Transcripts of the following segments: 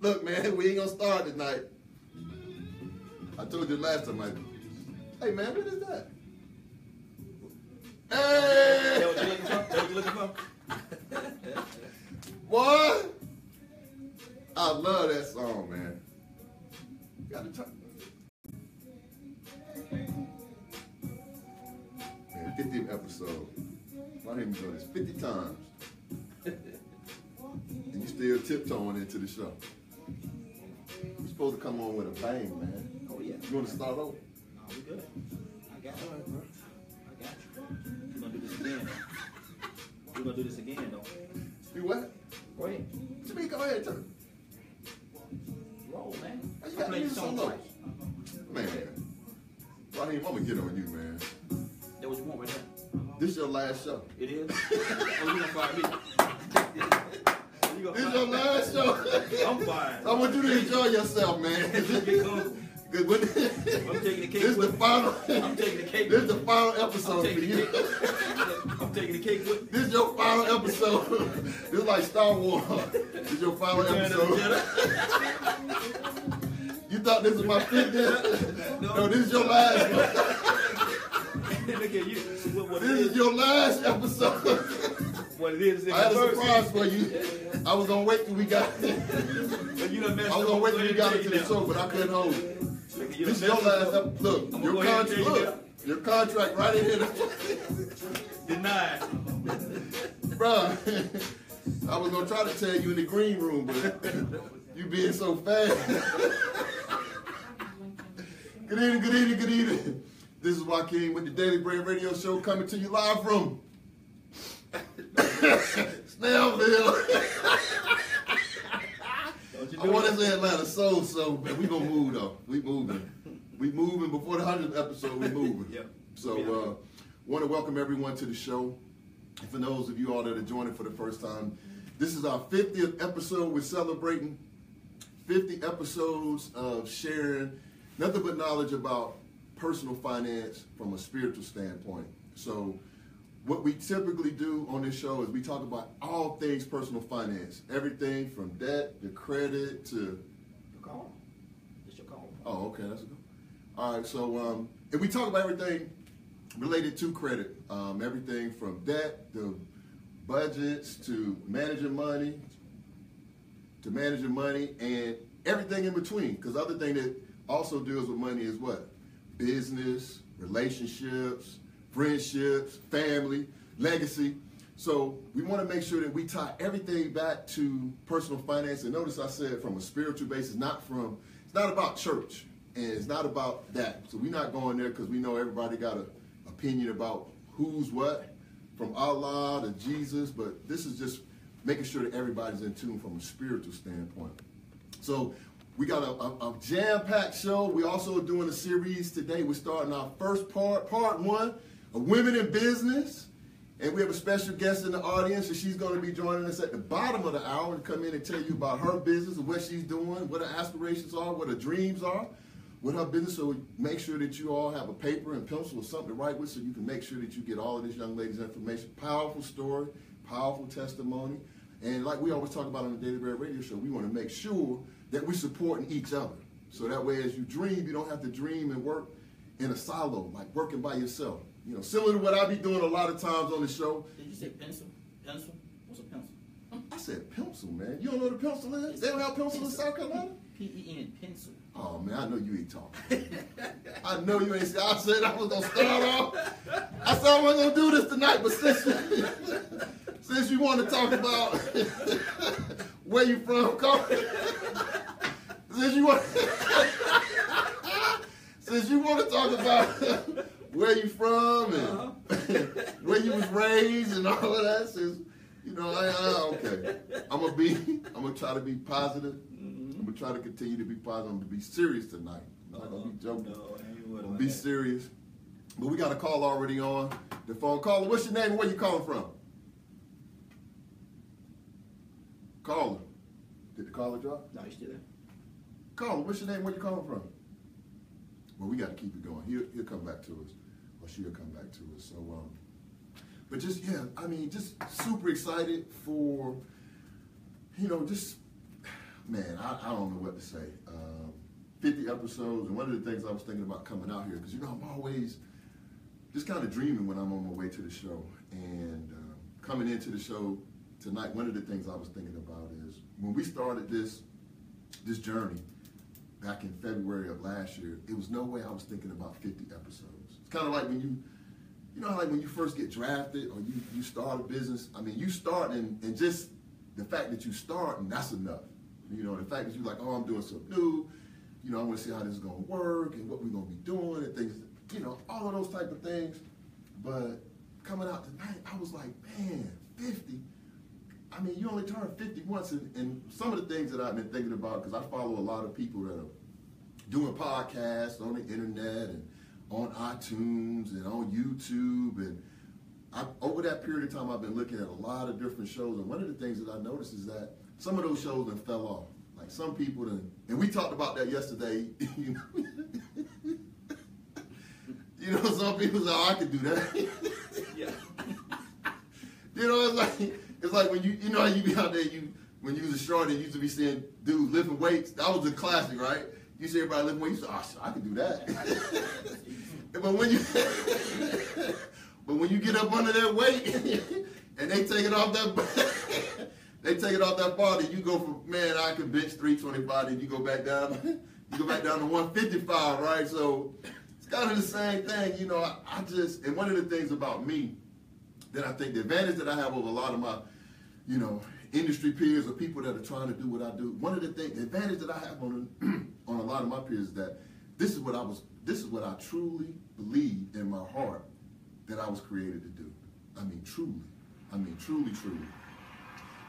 Look, man, we ain't gonna start tonight. I told you last time, hey, man, what is that? Hey! That what you looking for? Boy, I love that song, man. You gotta turn. Man, 50th episode. Why didn't we do this 50 times? And you still tiptoeing into the show. You're supposed to come on with a bang, man. Oh, yeah. You want to start over? No, we good. I got you. Bro. I got you. We're going to do this again, though. We're going to do this again, though. Do what? Go ahead. To me, go ahead, turn. Roll, man. You got play to the so song low. twice. Man. Raheem, I'm going to get on you, man. That what you want right there? This your last show. It is? Oh, you going to fire me? This your last show. I'm fine. I want you to enjoy yourself, man. Get comfortable. I'm taking the cake. This is the final. I'm taking the cake. This is the final episode for you. I'm taking the cake with. This is your final episode. This is like Star Wars. This is your final episode. You thought this was my 50th? No, this is your last one. Look at you. What This is your last episode. What it is? I had a surprise for you. I was gonna wait till we got. I was gonna wait till we got into the show, but I couldn't hold it. This is your last episode. Look, your contract right in here. Denied. Bruh, I was gonna try to tell you in the green room, but you being so fast. Good evening, good evening, good evening. This is Joaquin with the Daily Bread Radio Show coming to you live from Snellville. I want to say Atlanta so, but we gonna move though. We moving. We moving before the 100th episode. We moving. Yep. So, want to welcome everyone to the show. And for those of you all that are joining for the first time, this is our 50th episode. We're celebrating 50 episodes of sharing nothing but knowledge about personal finance from a spiritual standpoint. So what we typically do on this show is we talk about all things personal finance, everything from debt to credit to... Your call. It's your call. Oh, okay, that's good. All right, so and we talk about everything related to credit, everything from debt to budgets to managing money and everything in between. Because the other thing that also deals with money is what? Business, relationships, friendships, family, legacy. So we want to make sure that we tie everything back to personal finance. And notice I said from a spiritual basis, it's not about church, and it's not about that. So we're not going there because we know everybody got an opinion about who's what, from Allah to Jesus, but this is just making sure that everybody's in tune from a spiritual standpoint. So we got a jam-packed show. We're also doing a series today. We're starting our first part 1 of Women in Business. And we have a special guest in the audience, and she's going to be joining us at the bottom of the hour to come in and tell you about her business and what she's doing, what her aspirations are, what her dreams are with her business. So make sure that you all have a paper and pencil or something to write with so you can make sure that you get all of this young lady's information. Powerful story, powerful testimony. And like we always talk about on the Daily Bread Radio Show, we want to make sure that we're supporting each other. So that way as you dream, you don't have to dream and work in a silo, like working by yourself. You know, similar to what I be doing a lot of times on the show. Did you say pencil? Pencil? What's a pencil? I said pencil, man. You don't know what a pencil is? They don't have pencil in South Carolina? P-E-N, pencil. Oh, man, I know you ain't talking. I know you ain't. I said I was going to start off. I said I wasn't going to do this tonight, but since you want to talk about where you from, since you want to talk about where you from and where you was raised and all of that, since, you know, okay. I'm gonna try to be positive. I'm gonna try to continue to be positive. I'm gonna be serious tonight. I'm not gonna be joking. I'm gonna be serious. But we got a call already on the phone. Caller, what's your name and where you calling from? Caller. Did the caller drop? No, he's still there. Caller, what's your name? Where you calling from? Well, we got to keep it going. He'll come back to us, or she'll come back to us. So, but just, yeah, I mean, just super excited for, you know, just man, I don't know what to say. 50 episodes, and one of the things I was thinking about coming out here, because you know I'm always just kind of dreaming when I'm on my way to the show. And coming into the show tonight, one of the things I was thinking about is when we started this journey back in February of last year, it was no way I was thinking about 50 episodes. It's kind of like when you know, like when you first get drafted or you start a business. I mean, you start and just the fact that you start, and that's enough. You know, the fact that you're like, oh, I'm doing something new. You know, I want to see how this is going to work and what we're going to be doing and things, you know, all of those type of things. But coming out tonight, I was like, man, 50. I mean, you only turn 50 once. And some of the things that I've been thinking about, because I follow a lot of people that are doing podcasts on the internet and on iTunes and on YouTube. And over that period of time, I've been looking at a lot of different shows. And one of the things that I noticed is that some of those shows then fell off. Like some people done, and we talked about that yesterday. You know, some people say, "Oh, I could do that." Yeah. You know, it's like when you know how you be out there. When you was a short, you used to be seeing dudes lifting weights. That was a classic, right? You see everybody lifting weights. You say, "Oh, I could do that." but when you get up under that weight and they take it off that. They take it off that bar, then you go from, man, I can bench 325, then you go back down to 155, right? So it's kind of the same thing, you know. I just, and one of the things about me that I think the advantage that I have over a lot of my, you know, industry peers or people that are trying to do what I do, one of the things, the advantage that I have on a lot of my peers is that this is what I truly believe in my heart that I was created to do. I mean, truly.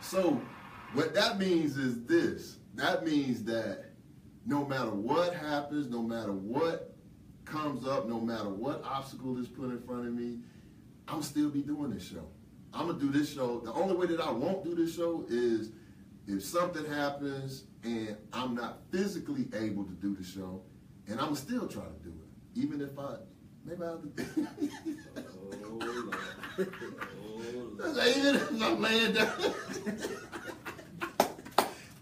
So what that means is this. That means that no matter what happens, no matter what comes up, no matter what obstacle is put in front of me, I'm still be doing this show. I'm going to do this show. The only way that I won't do this show is if something happens and I'm not physically able to do the show, and I'm going to still try to do it. Even if maybe I'll do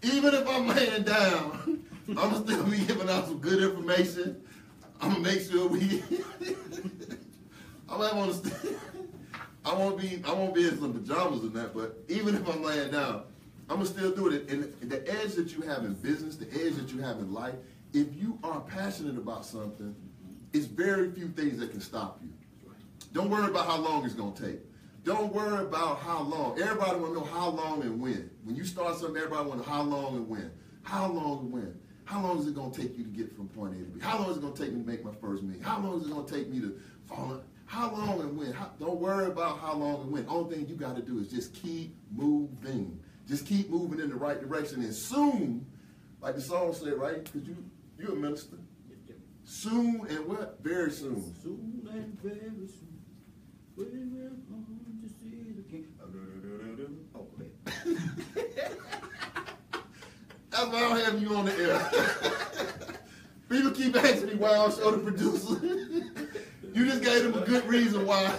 Even if I'm laying down, I'm gonna still be giving out some good information. I'm gonna make sure I won't be in some pajamas and that. But even if I'm laying down, I'm gonna still do it. And the edge that you have in business, the edge that you have in life, if you are passionate about something, it's very few things that can stop you. Don't worry about how long it's gonna take. Don't worry about how long. Everybody want to know how long and when. When you start something, everybody want to know how long and when. How long and when. How long is it going to take you to get from point A to B? How long is it going to take me to make my first million? How long is it going to take me to fall in? How long and when? Don't worry about how long and when. Only thing you got to do is just keep moving. Just keep moving in the right direction. And soon, like the song said, right? Because you're a minister. Soon and what? Very soon. Soon and very soon. We're going to see the king. Oh, go ahead. That's why I don't have you on the air. People keep asking me why I don't show the producer. You just gave them a good reason why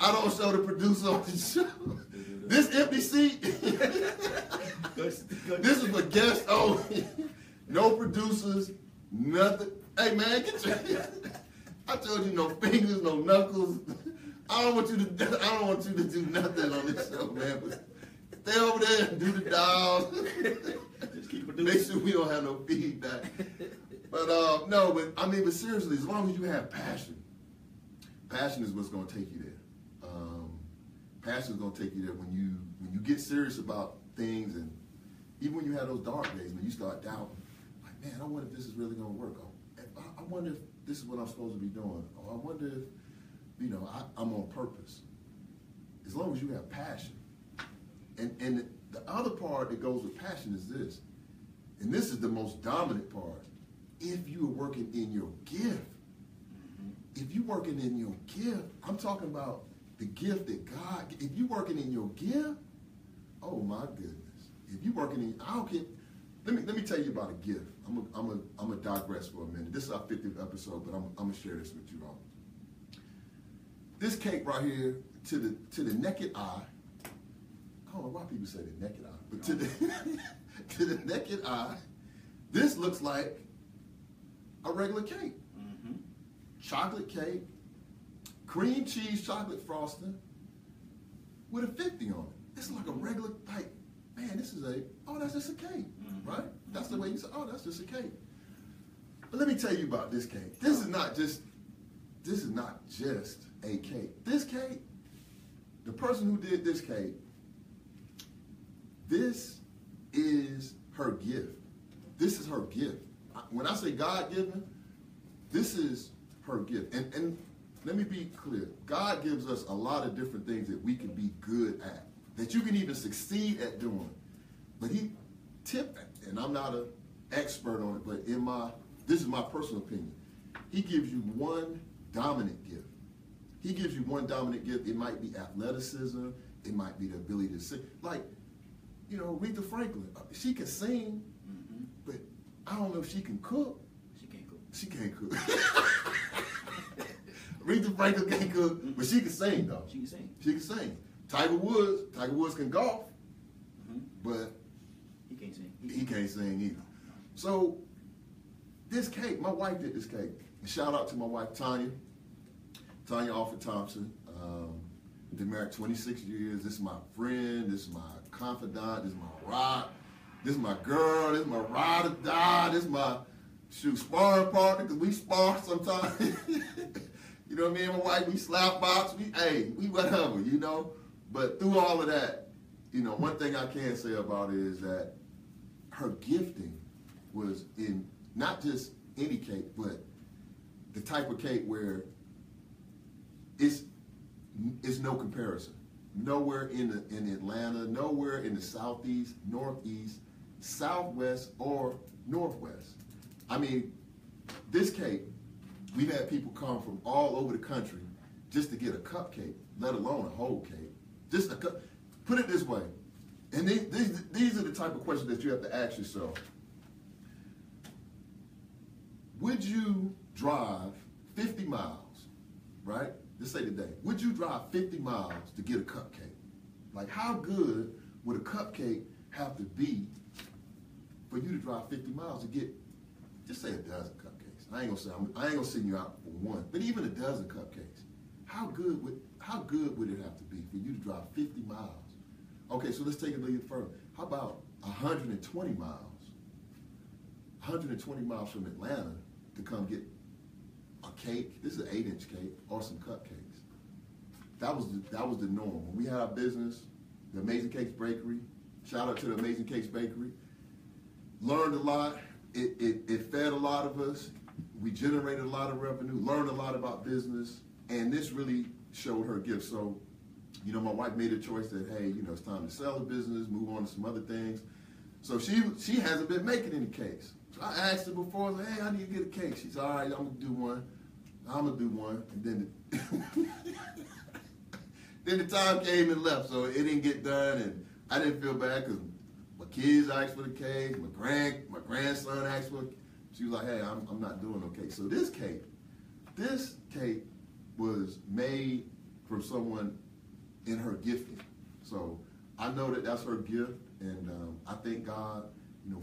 I don't show the producer on the show. This empty seat, this is for guests only. No producers, nothing. Hey man, get your, I told you no fingers, no knuckles. I don't want you to do nothing on this show, man. But stay over there and do the dials. Just keep Make producing. sure we don't have no feedback. But no, but seriously, as long as you have passion is what's going to take you there. Passion is going to take you there when you get serious about things, and even when you have those dark days when you start doubting, like, man, I wonder if this is really going to work. I wonder if this is what I'm supposed to be doing. Or I wonder if, you know, I'm on purpose. As long as you have passion. And the other part that goes with passion is this, and this is the most dominant part. If you are working in your gift, if you're working in your gift, I'm talking about the gift that God, if you're working in your gift, oh my goodness. If you're working in, I don't care. Let me tell you about a gift. I'm gonna digress for a minute. This is our 50th episode, but I'm gonna share this with you all. This cake right here, to the naked eye, I don't know why people say the naked eye, but to the naked eye, this looks like a regular cake. Mm-hmm. Chocolate cake, cream cheese chocolate frosting with a 50 on it. It's like a regular, like, man, this is that's just a cake, right? That's the way you say, oh, that's just a cake. But let me tell you about this cake. This is not just a cake. This cake, the person who did this cake, this is her gift. This is her gift. When I say God-given, this is her gift. And let me be clear. God gives us a lot of different things that we can be good at, that you can even succeed at doing. But he tipped, and I'm not an expert on it, but this is my personal opinion. He gives you one dominant gift. He gives you one dominant gift. It might be athleticism. It might be the ability to sing. Like, Aretha Franklin, she can sing, but I don't know if she can cook. She can't cook. She can't cook. Aretha Franklin can't cook, but she can sing, though. She can sing. She can sing. Tiger Woods can golf, but he can't sing. He can't sing either. So this cake, my wife did this cake. And shout out to my wife, Tanya Joaquin Thompson. Been married 26 years. This is my friend. This is my confidant. This is my rock. This is my girl. This is my ride or die. This is my sparring partner, because we spar sometimes. You know what I mean? My wife, we slap box. We whatever, But through all of that, one thing I can say about it is that her gifting was in not just any cake, but the type of cake where it's no comparison. Nowhere in Atlanta, nowhere in the southeast, northeast, southwest, or northwest. I mean, this cake, we've had people come from all over the country just to get a cupcake, let alone a whole cake. Just a cup. Put it this way, and these are the type of questions that you have to ask yourself. Would you drive 50 miles, right? Let's say today. Would you drive 50 miles to get a cupcake? Like, how good would a cupcake have to be for you to drive 50 miles to get, just say a dozen cupcakes? I ain't gonna send you out for one, but even a dozen cupcakes. How good would it have to be for you to drive 50 miles? Okay, so let's take it a little further. How about 120 miles? 120 miles from Atlanta to come get a cake. This is an 8-inch cake or some cupcakes. That was the norm. When we had our business, the Amazing Cakes Bakery. Shout out to the Amazing Cakes Bakery. Learned a lot. It fed a lot of us. We generated a lot of revenue. Learned a lot about business, and this really showed her gift. So, my wife made a choice that, hey, it's time to sell the business, move on to some other things. So she hasn't been making any cakes. So I asked her before, I said, hey, how do you get a cake? She said, all right, I'm going to do one. And then then the time came and left, so it didn't get done, and I didn't feel bad because my kids asked for the cake, my grandson asked for it. She was like, hey, I'm not doing no cake. So this cake was made from someone in her gifting. So I know that that's her gift, and I thank God,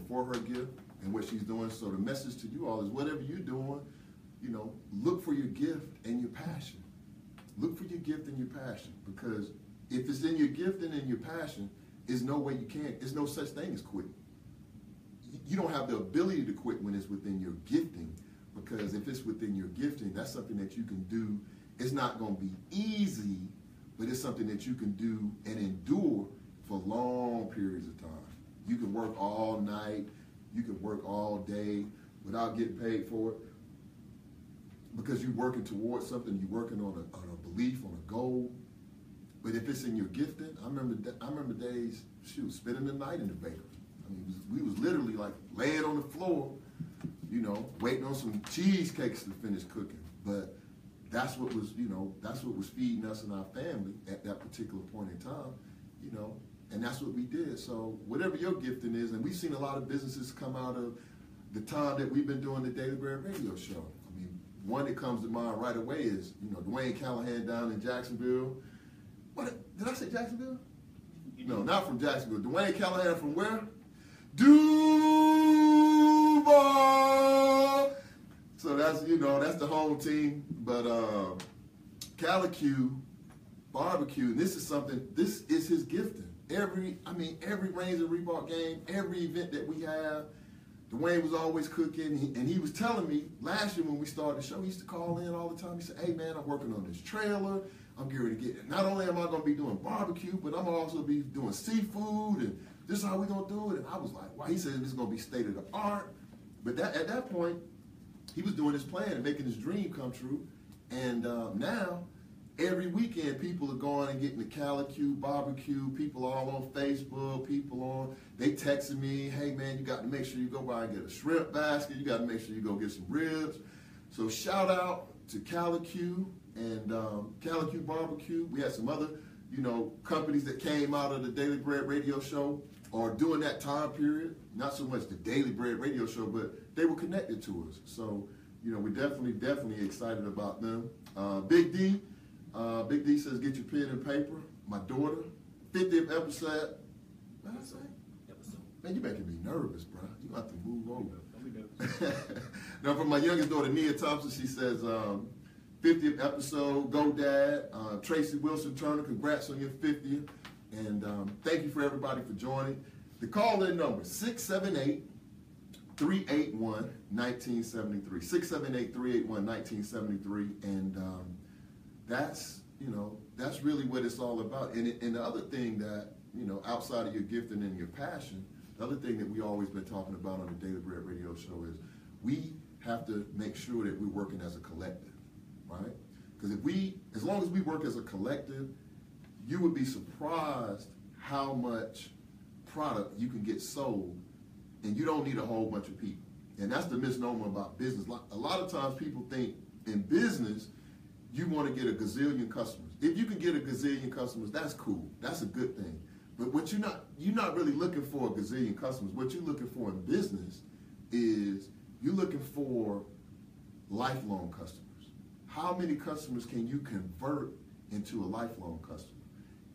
for her gift and what she's doing. So the message to you all is, whatever you're doing, look for your gift and your passion. Look for your gift and your passion, because if it's in your gift and in your passion, there's no way you can't. There's no such thing as quitting. You don't have the ability to quit when it's within your gifting, because if it's within your gifting, that's something that you can do. It's not going to be easy, but it's something that you can do and endure for long periods of time. You can work all night. You can work all day without getting paid for it, because you're working towards something. You're working on a belief, on a goal. But if it's in your gifting, I remember days, spending the night in the bakery. I mean, we was literally like laying on the floor, waiting on some cheesecakes to finish cooking. But that's what was feeding us and our family at that particular point in time, and that's what we did. So whatever your gifting is, and we've seen a lot of businesses come out of the time that we've been doing the Daily Bread radio show. I mean, one that comes to mind right away is, Dwayne Callahan down in Jacksonville. What, did I say Jacksonville? No, not from Jacksonville. Dwayne Callahan from where? Dude. home team, but Calicu barbecue. This is his gifting. Every Reigns and Reebok game, every event that we have, Dwayne was always cooking, and he was telling me last year when we started the show, he used to call in all the time. He said, "Hey man, I'm working on this trailer. I'm getting ready to get. Not only am I going to be doing barbecue, but I'm also be doing seafood, and this is how we going to do it." And I was like, "Wow!" He said this is going to be state of the art. But at that point, he was doing his plan and making his dream come true. And now, every weekend, people are going and getting the Calicu barbecue. People all on Facebook. They texting me, "Hey man, you got to make sure you go by and get a shrimp basket. You got to make sure you go get some ribs." So shout out to Calicu and Calicu barbecue. We had some other, companies that came out of the Daily Bread radio show or during that time period. Not so much the Daily Bread radio show, but they were connected to us. So, we're definitely excited about them. Big D says, "Get your pen and paper." My daughter, 50th episode. What did I say? Man, you making me nervous, bro. You gonna have to move over. Now, from my youngest daughter, Nia Thompson, she says, 50th episode, go Dad. Tracy Wilson Turner, congrats on your 50th. And thank you for everybody for joining. The call-in number, 678-381-1973. 678-381-1973. And that's really what it's all about. And the other thing that, outside of your gifting and your passion, the other thing that we always been talking about on the Daily Bread radio show is we have to make sure that we're working as a collective, right? Because as long as we work as a collective, you would be surprised how much product you can get sold, and you don't need a whole bunch of people. And that's the misnomer about business. A lot of times people think in business, you want to get a gazillion customers. If you can get a gazillion customers, that's cool. That's a good thing. But what you're not really looking for a gazillion customers. What you're looking for in business is you're looking for lifelong customers. How many customers can you convert into a lifelong customer?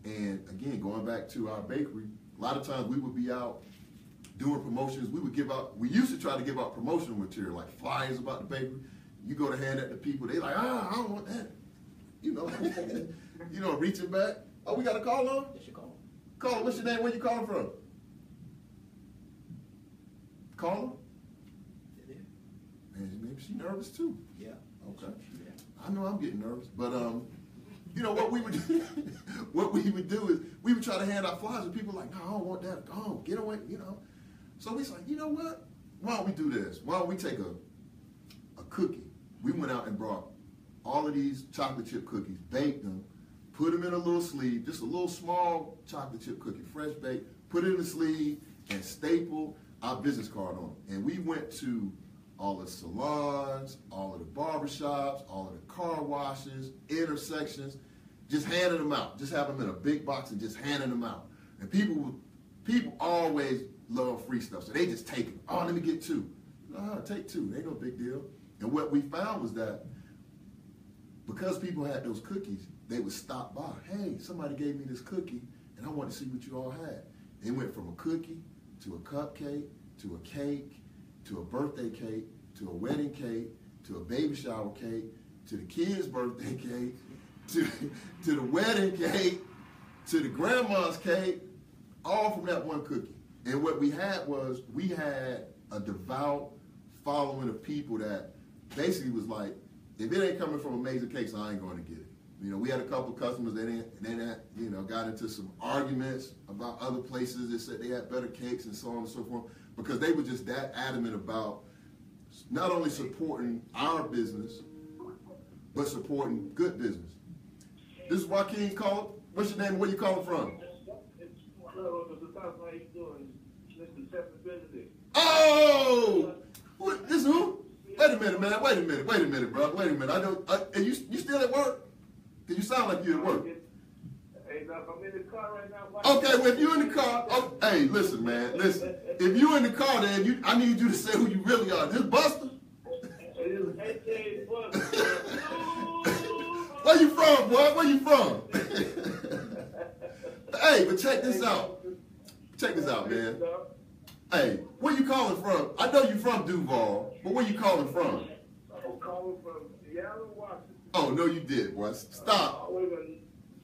And again, going back to our bakery, a lot of times we would be out doing promotions. We used to try to give out promotional material like flyers about the bakery. You go to hand that to people, they like, I don't want that. Reaching back. Oh, we got a call on? Yes, you call. Caller, what's your name? Where you calling from? Caller? Yeah. Man, maybe she nervous too. Yeah. Okay. Yeah. I know I'm getting nervous, but what we would do, is we would try to hand out flyers and people were like, "No, I don't want that. Go, get away," So we said, "You know what? Why don't we do this? Why don't we take a cookie?" We went out and brought all of these chocolate chip cookies, baked them, put them in a little sleeve, just a little small chocolate chip cookie, fresh baked, put it in the sleeve, and stapled our business card on it. And we went to all the salons, all of the barbershops, all of the car washes, intersections, just handing them out. Just have them in a big box and just handing them out. And people always love free stuff, so they just take it. "Oh, let me get 2. Take 2. Ain't no big deal. And what we found was that because people had those cookies, they would stop by. "Hey, somebody gave me this cookie, and I want to see what you all had." It went from a cookie to a cupcake to a cake to a birthday cake to a wedding cake to a baby shower cake to the kid's birthday cake to the wedding cake to the grandma's cake, all from that one cookie. And what we had was a devout following of people that basically was like, if it ain't coming from Amazing Cakes, I ain't going to get it. We had a couple of customers that got into some arguments about other places that said they had better cakes and so on and so forth, because they were just that adamant about not only supporting our business, but supporting good business. This is Joaquin calling. What's your name and where you calling from? Oh! This is who? Wait a minute, man. Wait a minute, bro. Wait a minute. You still at work? Cause you sound like you're at work. Hey, I'm in the car right now. Okay, well, if you're in the car, hey, listen, man. Listen. If you're in the car, then I need you to say who you really are. This Buster? Where you from, boy? Where you from? Hey, but check this out. Check this out, man. Hey, where you calling from? I know you're from Duval, but where you calling from? I'm calling from Seattle, Washington. Oh, no, you did, boy. Stop.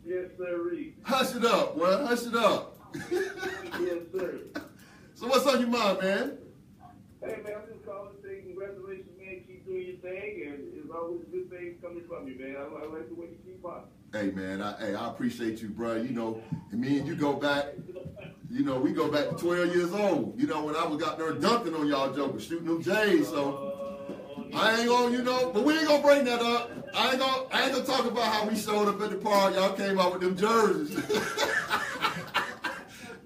Yes, sir. Hush it up, boy. Hush it up. Yes, sir. So what's on your mind, man? Hey, man, I'm just calling to say congratulations, man. Keep doing your thing, and there's always good things coming from you, man. I like the way you keep on. Hey, man, I appreciate you, bro. You know, and me and you go back, you know, we go back to 12 years old. You know, when I was out there dunking on y'all jokers, shooting them J's, so I ain't gonna, you know, but we ain't gonna bring that up. I ain't gonna talk about how we showed up at the park. Y'all came out with them jerseys.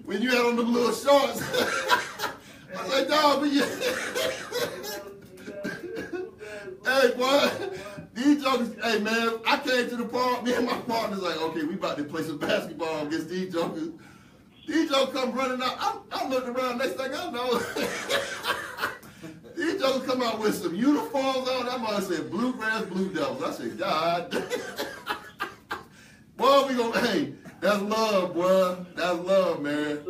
When you had on them little shorts. I was like, dog, but hey, boy, these jokers, hey, man, I came to the park, me and my partner's like, okay, we about to play some basketball against these jokers. These jokers come running out. I looked around, next thing I know, these jokers come out with some uniforms on. That mother said Bluegrass Blue Devils. I said, God. Boy, we gonna, hey, that's love, boy. That's love, man.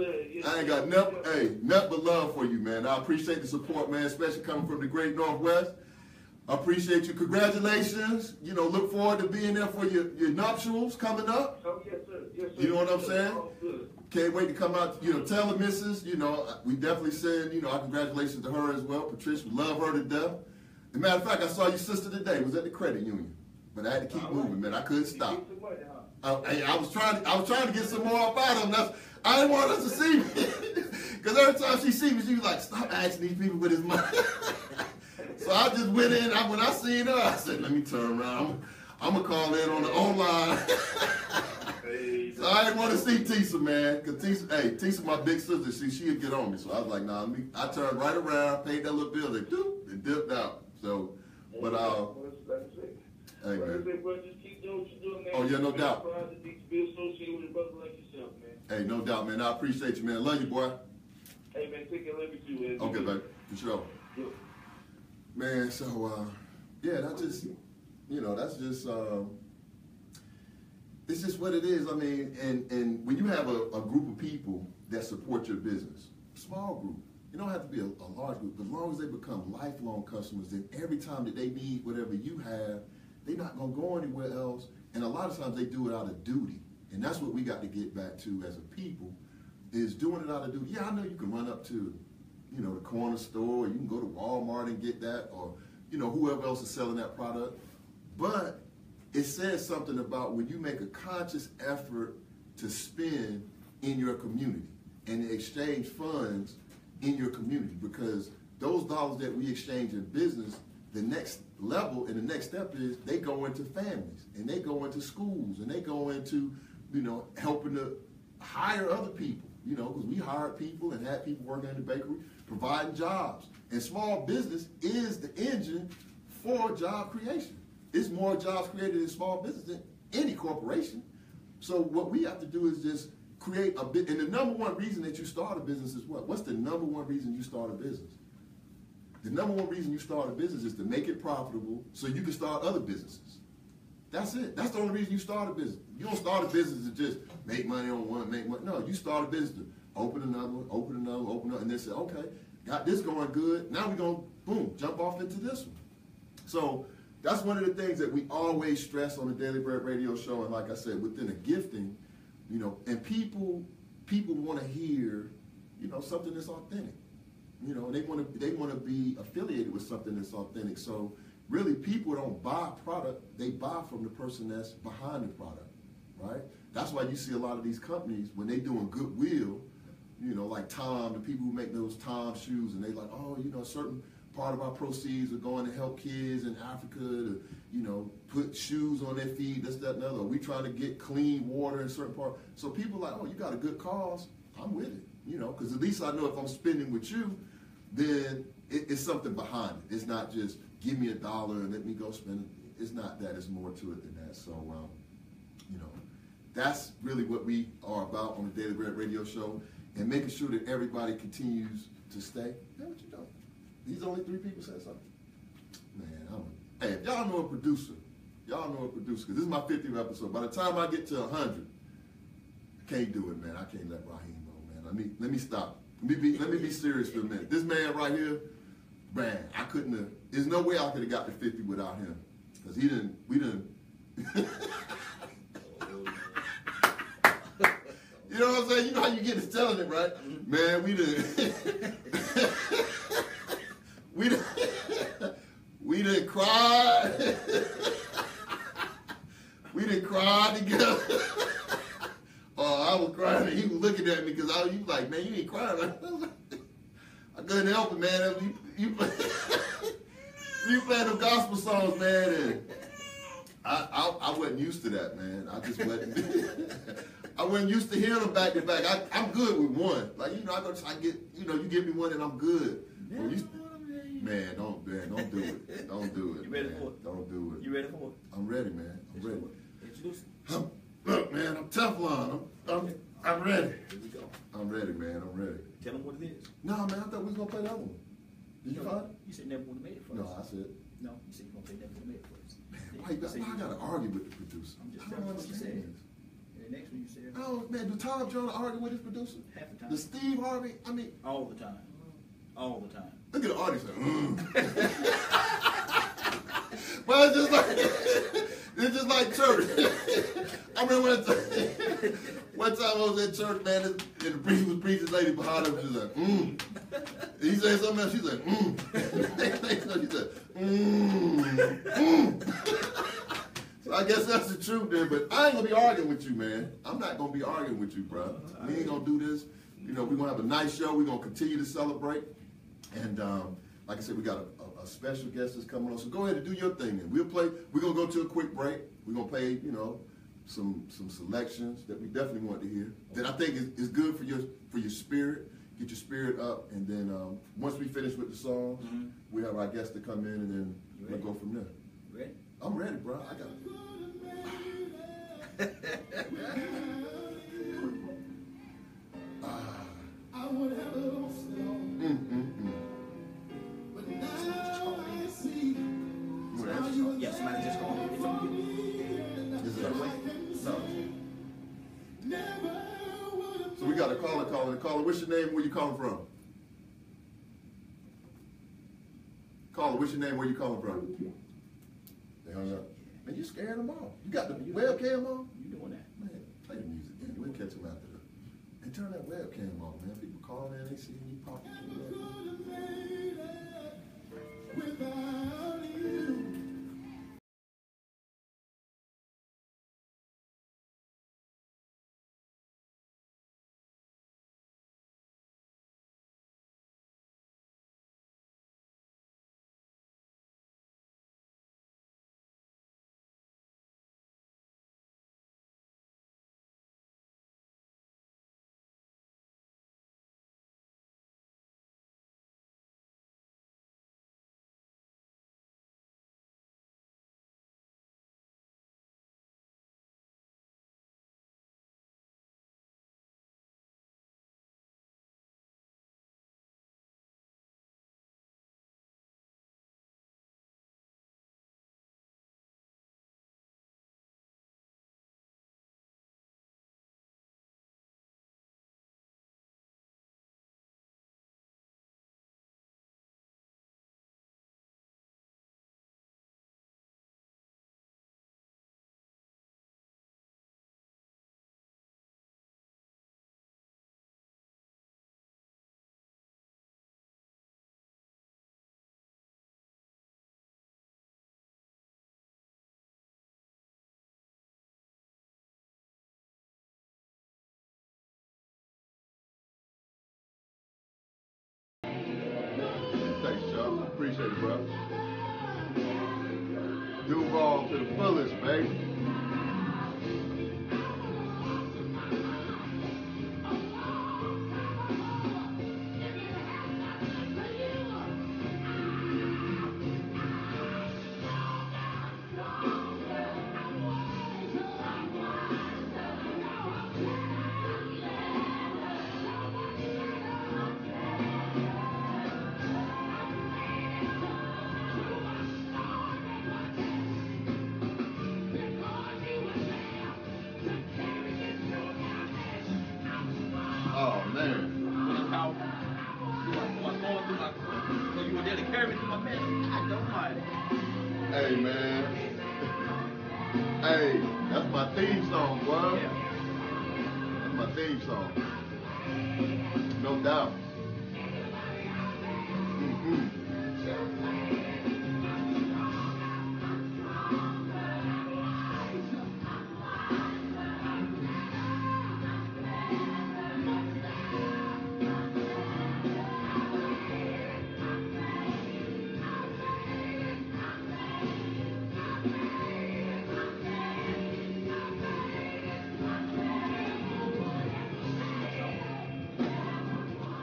I ain't got nothing but love for you, man. I appreciate the support, man, especially coming from the great Northwest. I appreciate you. Congratulations. You know, look forward to being there for your nuptials coming up. Oh, yes, sir. Yes, sir. You know what I'm saying? Oh, good. Can't wait to come out, you know, tell the missus, you know, we definitely send, you know, our congratulations to her as well. Patricia, we love her to death. As a matter of fact, I saw your sister today. Was at the credit union. But I had to keep moving, man. I couldn't stop. I was trying to get some more up out of them. I didn't want us to see me. Because every time she see me, she was like, stop asking these people with his money. So I just went in. When I seen her, I said, let me turn around. I'm going to call in on the online. So I didn't want to see Tisa, man. Because Tisa, my big sister, she'd get on me. So I was like, nah, I turned right around, paid that little bill, and dipped out. So, but, hey, man. Oh, yeah, no doubt. Hey, no doubt, man. I appreciate you, man. Love you, boy. Hey, man, take care. Love you too, man. Okay, baby. For sure. Yeah. Man, so, yeah, that's just, you know, that's just, it's just what it is. I mean, and when you have a group of people that support your business, small group, you don't have to be a large group, but as long as they become lifelong customers, then every time that they need whatever you have, they're not going to go anywhere else. And a lot of times they do it out of duty. And that's what we got to get back to as a people, is doing it out of duty. Yeah, I know you can run up to, you know, the corner store, or you can go to Walmart and get that, or, you know, whoever else is selling that product. But it says something about when you make a conscious effort to spend in your community and exchange funds in your community, because those dollars that we exchange in business, the next level and the next step is they go into families and they go into schools and they go into, you know, helping to hire other people, you know, because we hired people and had people working in the bakery, providing jobs. And small business is the engine for job creation. It's more jobs created in small business than any corporation. So what we have to do is just create a bit. And the number one reason that you start a business is what? What's the number one reason you start a business? The number one reason you start a business is to make it profitable so you can start other businesses. That's it. That's the only reason you start a business. You don't start a business to just make money on one, make money. No, you start a business to open another one, open another, open another, and then say, okay, got this going good. Now we're going to, boom, jump off into this one. So that's one of the things that we always stress on the Daily Bread Radio Show. And like I said, within a gifting, you know, and people want to hear, you know, something that's authentic. You know, they want to be affiliated with something that's authentic. So really, people don't buy product; they buy from the person that's behind the product, right? That's why you see a lot of these companies when they doing goodwill, you know, like Tom, the people who make those Tom shoes, and they like, oh, you know, a certain part of our proceeds are going to help kids in Africa to, you know, put shoes on their feet, this, that, and the other. We trying to get clean water in certain parts. So people are like, oh, you got a good cause, I'm with it, you know, because at least I know if I'm spending with you, then it's something behind it. It's not just give me $1 and let me go spend it. It's not that. It's more to it than that. So, you know, that's really what we are about on the Daily Bread Radio Show, and making sure that everybody continues to stay. Yeah, what you doing? These only 3 people said something. Man, hey, if y'all know a producer, because this is my 50th episode. By the time I get to 100, I can't do it, man. I can't let Raheem go, man. Let me stop. Let me be serious for a minute. This man right here, man, I couldn't have. There's no way I could have got to 50 without him. Because we didn't. You know what I'm saying? You know how you get to telling it, right? Man, we didn't. we didn't cry. We didn't cry together. I was crying and he was looking at me because he was like, man, you ain't crying. I couldn't help it, man. You playing them gospel songs, man, and I wasn't used to that, man. I just wasn't. I wasn't used to hearing them back to back. I'm good with one. Like, you know, I get, you know, you give me one and I'm good. Man, don't do it. Don't do it. You ready man. for it? Don't do it. You ready for it? I'm ready, man. I'm ready. Introduce it. Look, man, I'm Teflon. I'm ready. Here we go. I'm ready, man. I'm ready. Tell them what it is. No, man, I thought we was gonna play that one. Did you find it? You said never would have made it first. No, I said. No, you said you gonna play never would have made it first. Why I gotta argue with the producer? I'm just I telling don't you what you said. understand this. And the next one you said. Oh man, do Tom Jones argue with his producer? Half the time. The Steve Harvey? I mean, All the time. All the time. look at the audience. Like, But it's just like church. I remember one time I was at church, man, and the preacher was preaching, lady behind him, she was like, He said something else, she's like, She said, So I guess that's the truth then, but I ain't gonna be arguing with you, man. I'm not gonna be arguing with you, bro. We ain't gonna do this. You know, we're gonna have a nice show. We're gonna continue to celebrate. And like I said, we got a special guest that's coming on. So go ahead and do your thing then. We're gonna go to a quick break. We're gonna play, you know, some selections that we definitely want to hear. That I think is good for your spirit. Get your spirit up, and then once we finish with the songs, we have our guests to come in, and then we'll go from there. You ready? I'm ready, bro. I got it. I would have lost it all. But now I see how you were Yeah, somebody just called me. Is it Away? No. never would have. So we got a caller calling. Caller, what's your name? Where you calling from? Caller, what's your name? Where you calling from? They hung up. Man, you scaring them off. You got the webcam on? You doing that? Man, play the music, man. We'll catch them after that. And turn that webcam on, man. People call in, they see me popping. Without you. Thanks, Chuck. Appreciate it, bro. Duval to the fullest, baby. Oh, man. So you were there to carry me through my mess. I don't mind. Hey, man. Hey, that's my theme song, boy. Yeah. That's my theme song. No doubt.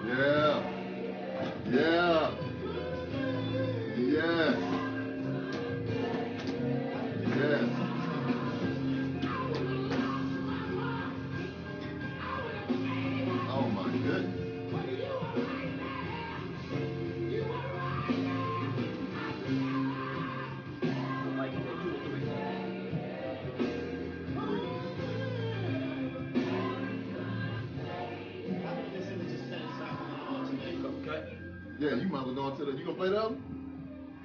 Yeah. Yeah. Yes. Yes. Oh my goodness. Like 2 or 3. Cut. Yeah, you might as well go on to the. You gonna play that one?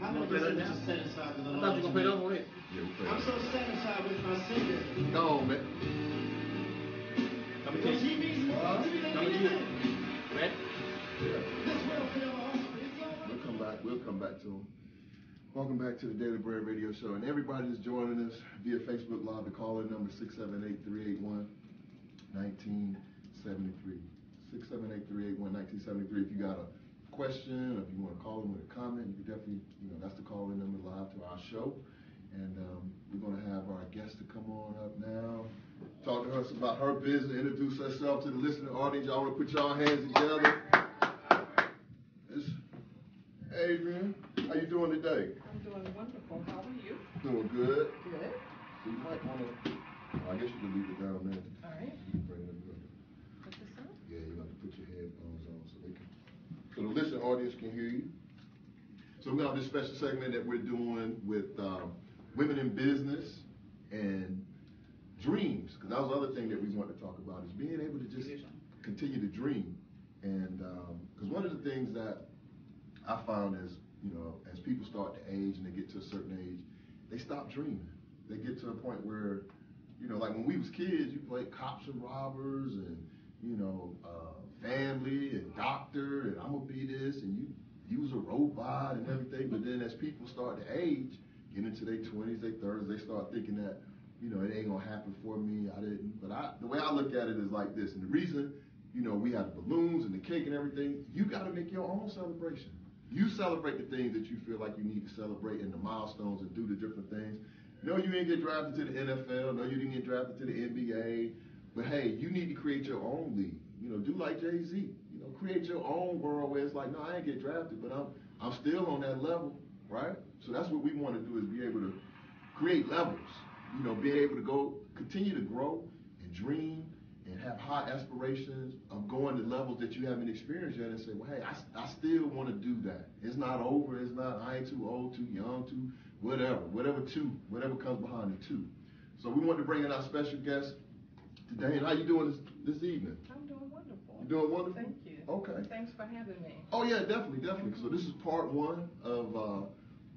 How You many wanna play that percentage now? is satisfied with the I thought you were gonna play that one already. Yeah, we play I'm that. so satisfied with my singing. Go on, man. Number Because 10. he means more to me than Number 10. anything. Ready? This world fell off. It's over. We'll come back. We'll come back to him. Welcome back to the Daily Bread Radio Show, and everybody that's joining us via Facebook Live. The call-in number 678-381-1973. 678-381-1973. If you got a question, or if you want to call in with a comment, you can definitely, that's the call-in number live to our show. And we're going to have our guest to come on up now, talk to us about her business, introduce herself to the listening audience. Y'all want to put y'all hands together. It's Adrian, how you doing today? I'm doing wonderful. How are you? Doing good. Good. So you might want to, I guess you can leave it down there. All right. You can bring it up. Put this on. Yeah, you have to put your headphones on so they can, so the listening audience can hear you. So we have this special segment that we're doing with women in business and dreams, because that was the other thing that we want to talk about is being able to just continue to dream. And because one of the things that I found is, as people start to age and they get to a certain age, they stop dreaming. They get to a point where, like when we was kids, you played cops and robbers and, family and doctor and I'm gonna be this and you was a robot and everything. But then as people start to age, get into their 20s, their 30s, they start thinking that, it ain't gonna happen for me. I didn't. But the way I look at it is like this. And the reason, we have the balloons and the cake and everything, you gotta make your own celebration. You celebrate the things that you feel like you need to celebrate and the milestones and do the different things. No, you didn't get drafted to the NFL. No, you didn't get drafted to the NBA. But hey, you need to create your own league. Do like Jay-Z. Create your own world where it's like, no, I ain't get drafted, but I'm still on that level, right? So that's what we want to do is be able to create levels. Being able to continue to grow and dream and have high aspirations of going to levels that you haven't experienced yet and say, well, hey, I still want to do that. It's not over. It's not, I ain't too old, too young, too whatever comes behind the two. So we want to bring in our special guest today. And how you doing this evening? I'm doing wonderful. You doing wonderful? Thank you. Okay. Thanks for having me. Oh yeah, definitely. So this is part one of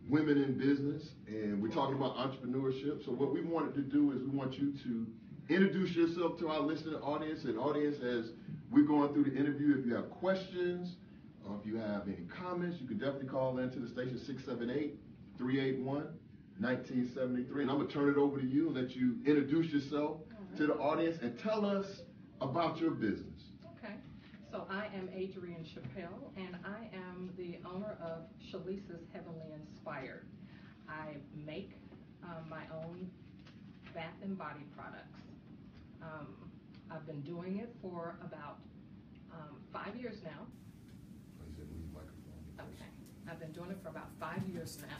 Women in Business, and we're talking about entrepreneurship. So what we wanted to do is we want you to introduce yourself to our listening audience, and audience as we're going through the interview. If you have questions, or if you have any comments, you can definitely call in to the station 678-381-1973, and I'm gonna turn it over to you and let you introduce yourself to the audience and tell us about your business. Okay. So I am Adrian Chappelle, and I am the owner of Shalisa's Heavenly Inspired. I make my own bath and body products. I've been doing it for about 5 years now. Okay. I've been doing it for about 5 years now.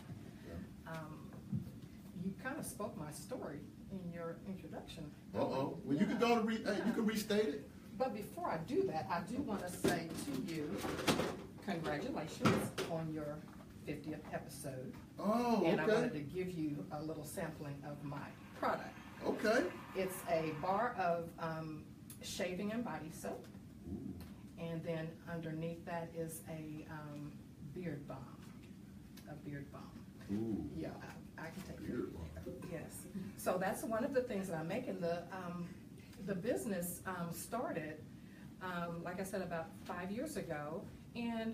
You kind of spoke my story in your introduction. Well, you can go to you can restate it. But before I do that, I do want to say to you, congratulations on your 50th episode. Oh, okay. And I wanted to give you a little sampling of my product. Okay. It's a bar of shaving and body soap. Ooh. And then underneath that is a beard balm. A beard balm. Ooh. Yeah, I can take Beard it. balm. So that's one of the things that I'm making. The business started, like I said, about 5 years ago, and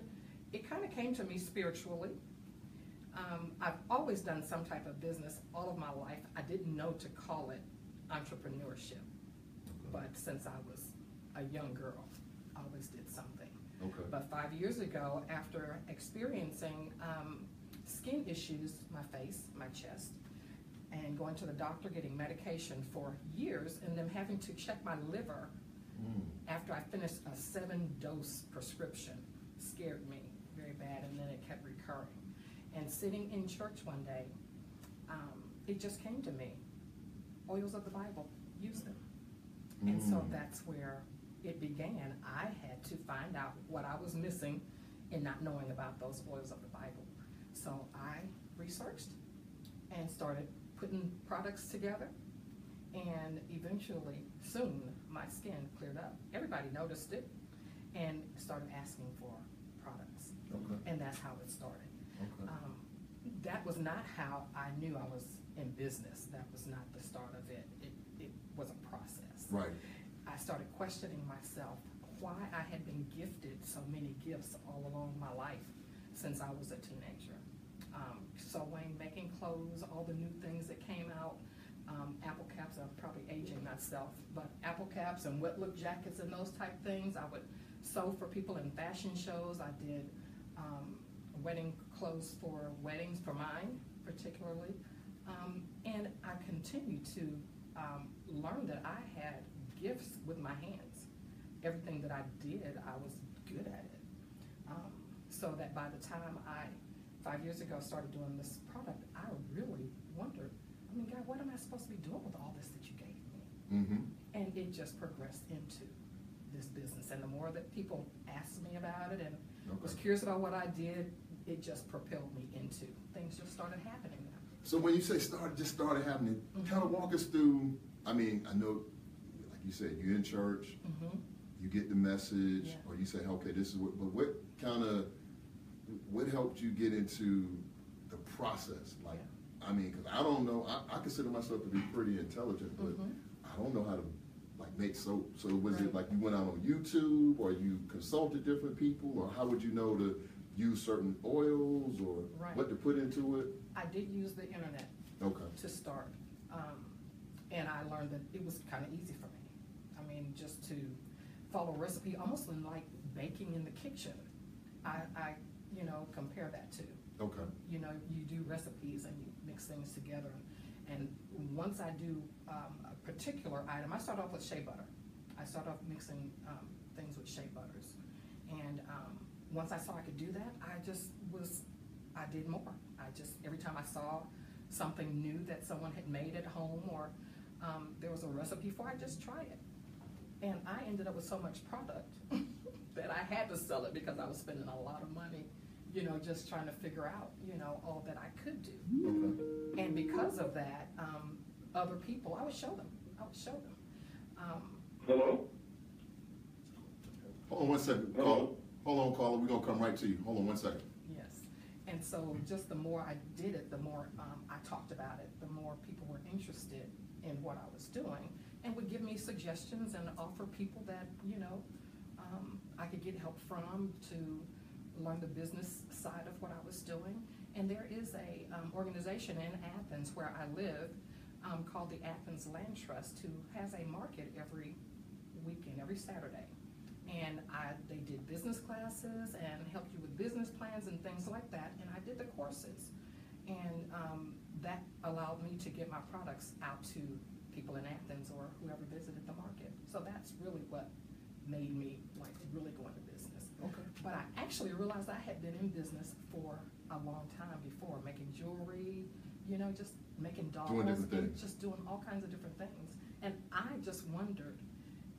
it kind of came to me spiritually. I've always done some type of business all of my life. I didn't know to call it entrepreneurship, but since I was a young girl, I always did something. Okay. But 5 years ago, after experiencing skin issues, my face, my chest, and going to the doctor, getting medication for years, and then having to check my liver after I finished a 7-dose prescription, scared me very bad, and then it kept recurring. And sitting in church one day, it just came to me, oils of the Bible, use them. And so that's where it began. I had to find out what I was missing in not knowing about those oils of the Bible. So I researched and started putting products together, and eventually, soon, my skin cleared up. Everybody noticed it and started asking for products. Okay. And that's how it started. Okay. That was not how I knew I was in business. That was not the start of it. It was a process. Right. I started questioning myself why I had been gifted so many gifts all along my life since I was a teenager. Sewing, making clothes, all the new things that came out, apple caps. I'm probably aging myself, but apple caps and wet look jackets and those type things. I would sew for people in fashion shows. I did wedding clothes for weddings, for mine particularly, and I continued to learn that I had gifts with my hands. Everything that I did, I was good at it. So that by the time I, 5 years ago, started doing this product, I really wondered, I mean, God, what am I supposed to be doing with all this that you gave me? Mm-hmm. And it just progressed into this business. And the more that people asked me about it and was curious about what I did, it just propelled me into things. Just started happening now. So when you say just started happening, kind of walk us through, I mean, I know, like you said, you're in church, you get the message, or you say, okay, this is what, but what helped you get into the process? Like, I mean, because I don't know, I consider myself to be pretty intelligent, but I don't know how to like make soap. So was it like you went out on YouTube, or you consulted different people, or how would you know to use certain oils, or what to put into it? I did use the internet to start, and I learned that it was kind of easy for me. I mean, just to follow a recipe, almost like baking in the kitchen. I you know, compare that to. Okay. You know, you do recipes and you mix things together. And once I do a particular item, I start off with shea butter. I start off mixing things with shea butters. And once I saw I could do that, I did more. Every time I saw something new that someone had made at home, or there was a recipe for, I just tried it. And I ended up with so much product that I had to sell it because I was spending a lot of money, you know, just trying to figure out, you know, all that I could do. Okay. And because of that, other people, I would show them. Hello? Hold on 1 second, caller. Hold on, caller. We're going to come right to you. Hold on 1 second. Yes. And so just the more I did it, the more I talked about it, the more people were interested in what I was doing and would give me suggestions and offer people that, you know, I could get help from to learn the business side of what I was doing. And there is a organization in Athens where I live called the Athens Land Trust, who has a market every weekend, every Saturday. And they did business classes and helped you with business plans and things like that. And I did the courses. And that allowed me to get my products out to people in Athens or whoever visited the market. So that's really what made me like really go into business. Okay. But I actually realized I had been in business for a long time before, making jewelry, you know, just making dolls, doing different and things. just doing all kinds of different things. And I just wondered,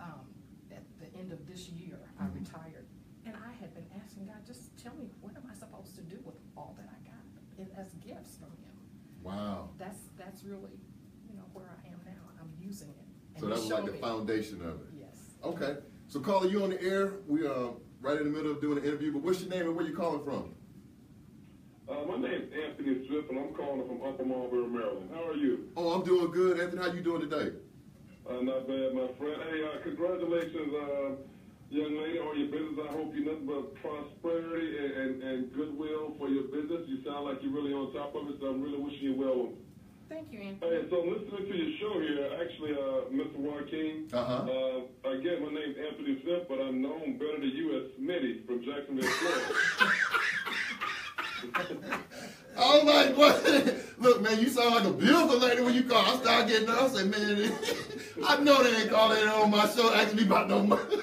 at the end of this year, I retired, and I had been asking God, just tell me, what am I supposed to do with all that I got as gifts from Him? Wow. That's really, you know, where I am now. I'm using it. And So that was like the me. foundation of it. Yes. Okay. So, caller, you on the air. We are right in the middle of doing an interview, but what's your name and where you calling from? My name's Anthony Swift, and I'm calling from Upper Marlboro, Maryland. How are you? Oh, I'm doing good, Anthony. How you doing today? Not bad, my friend. Hey, congratulations, young lady, on your business. I hope you nothing but prosperity and goodwill for your business. You sound like you're really on top of it, so I'm really wishing you well. Thank you, Anthony. Hey, so I'm listening to your show here. Actually, Mr. Joaquin. Again, my name's Anthony Smith, but I'm known better to you as Smitty from Jacksonville, Florida. I'm like, what? Look, man, you sound like a builder lady when you call. I start getting up. I say, man, I know they ain't calling it on my show asking me about no money.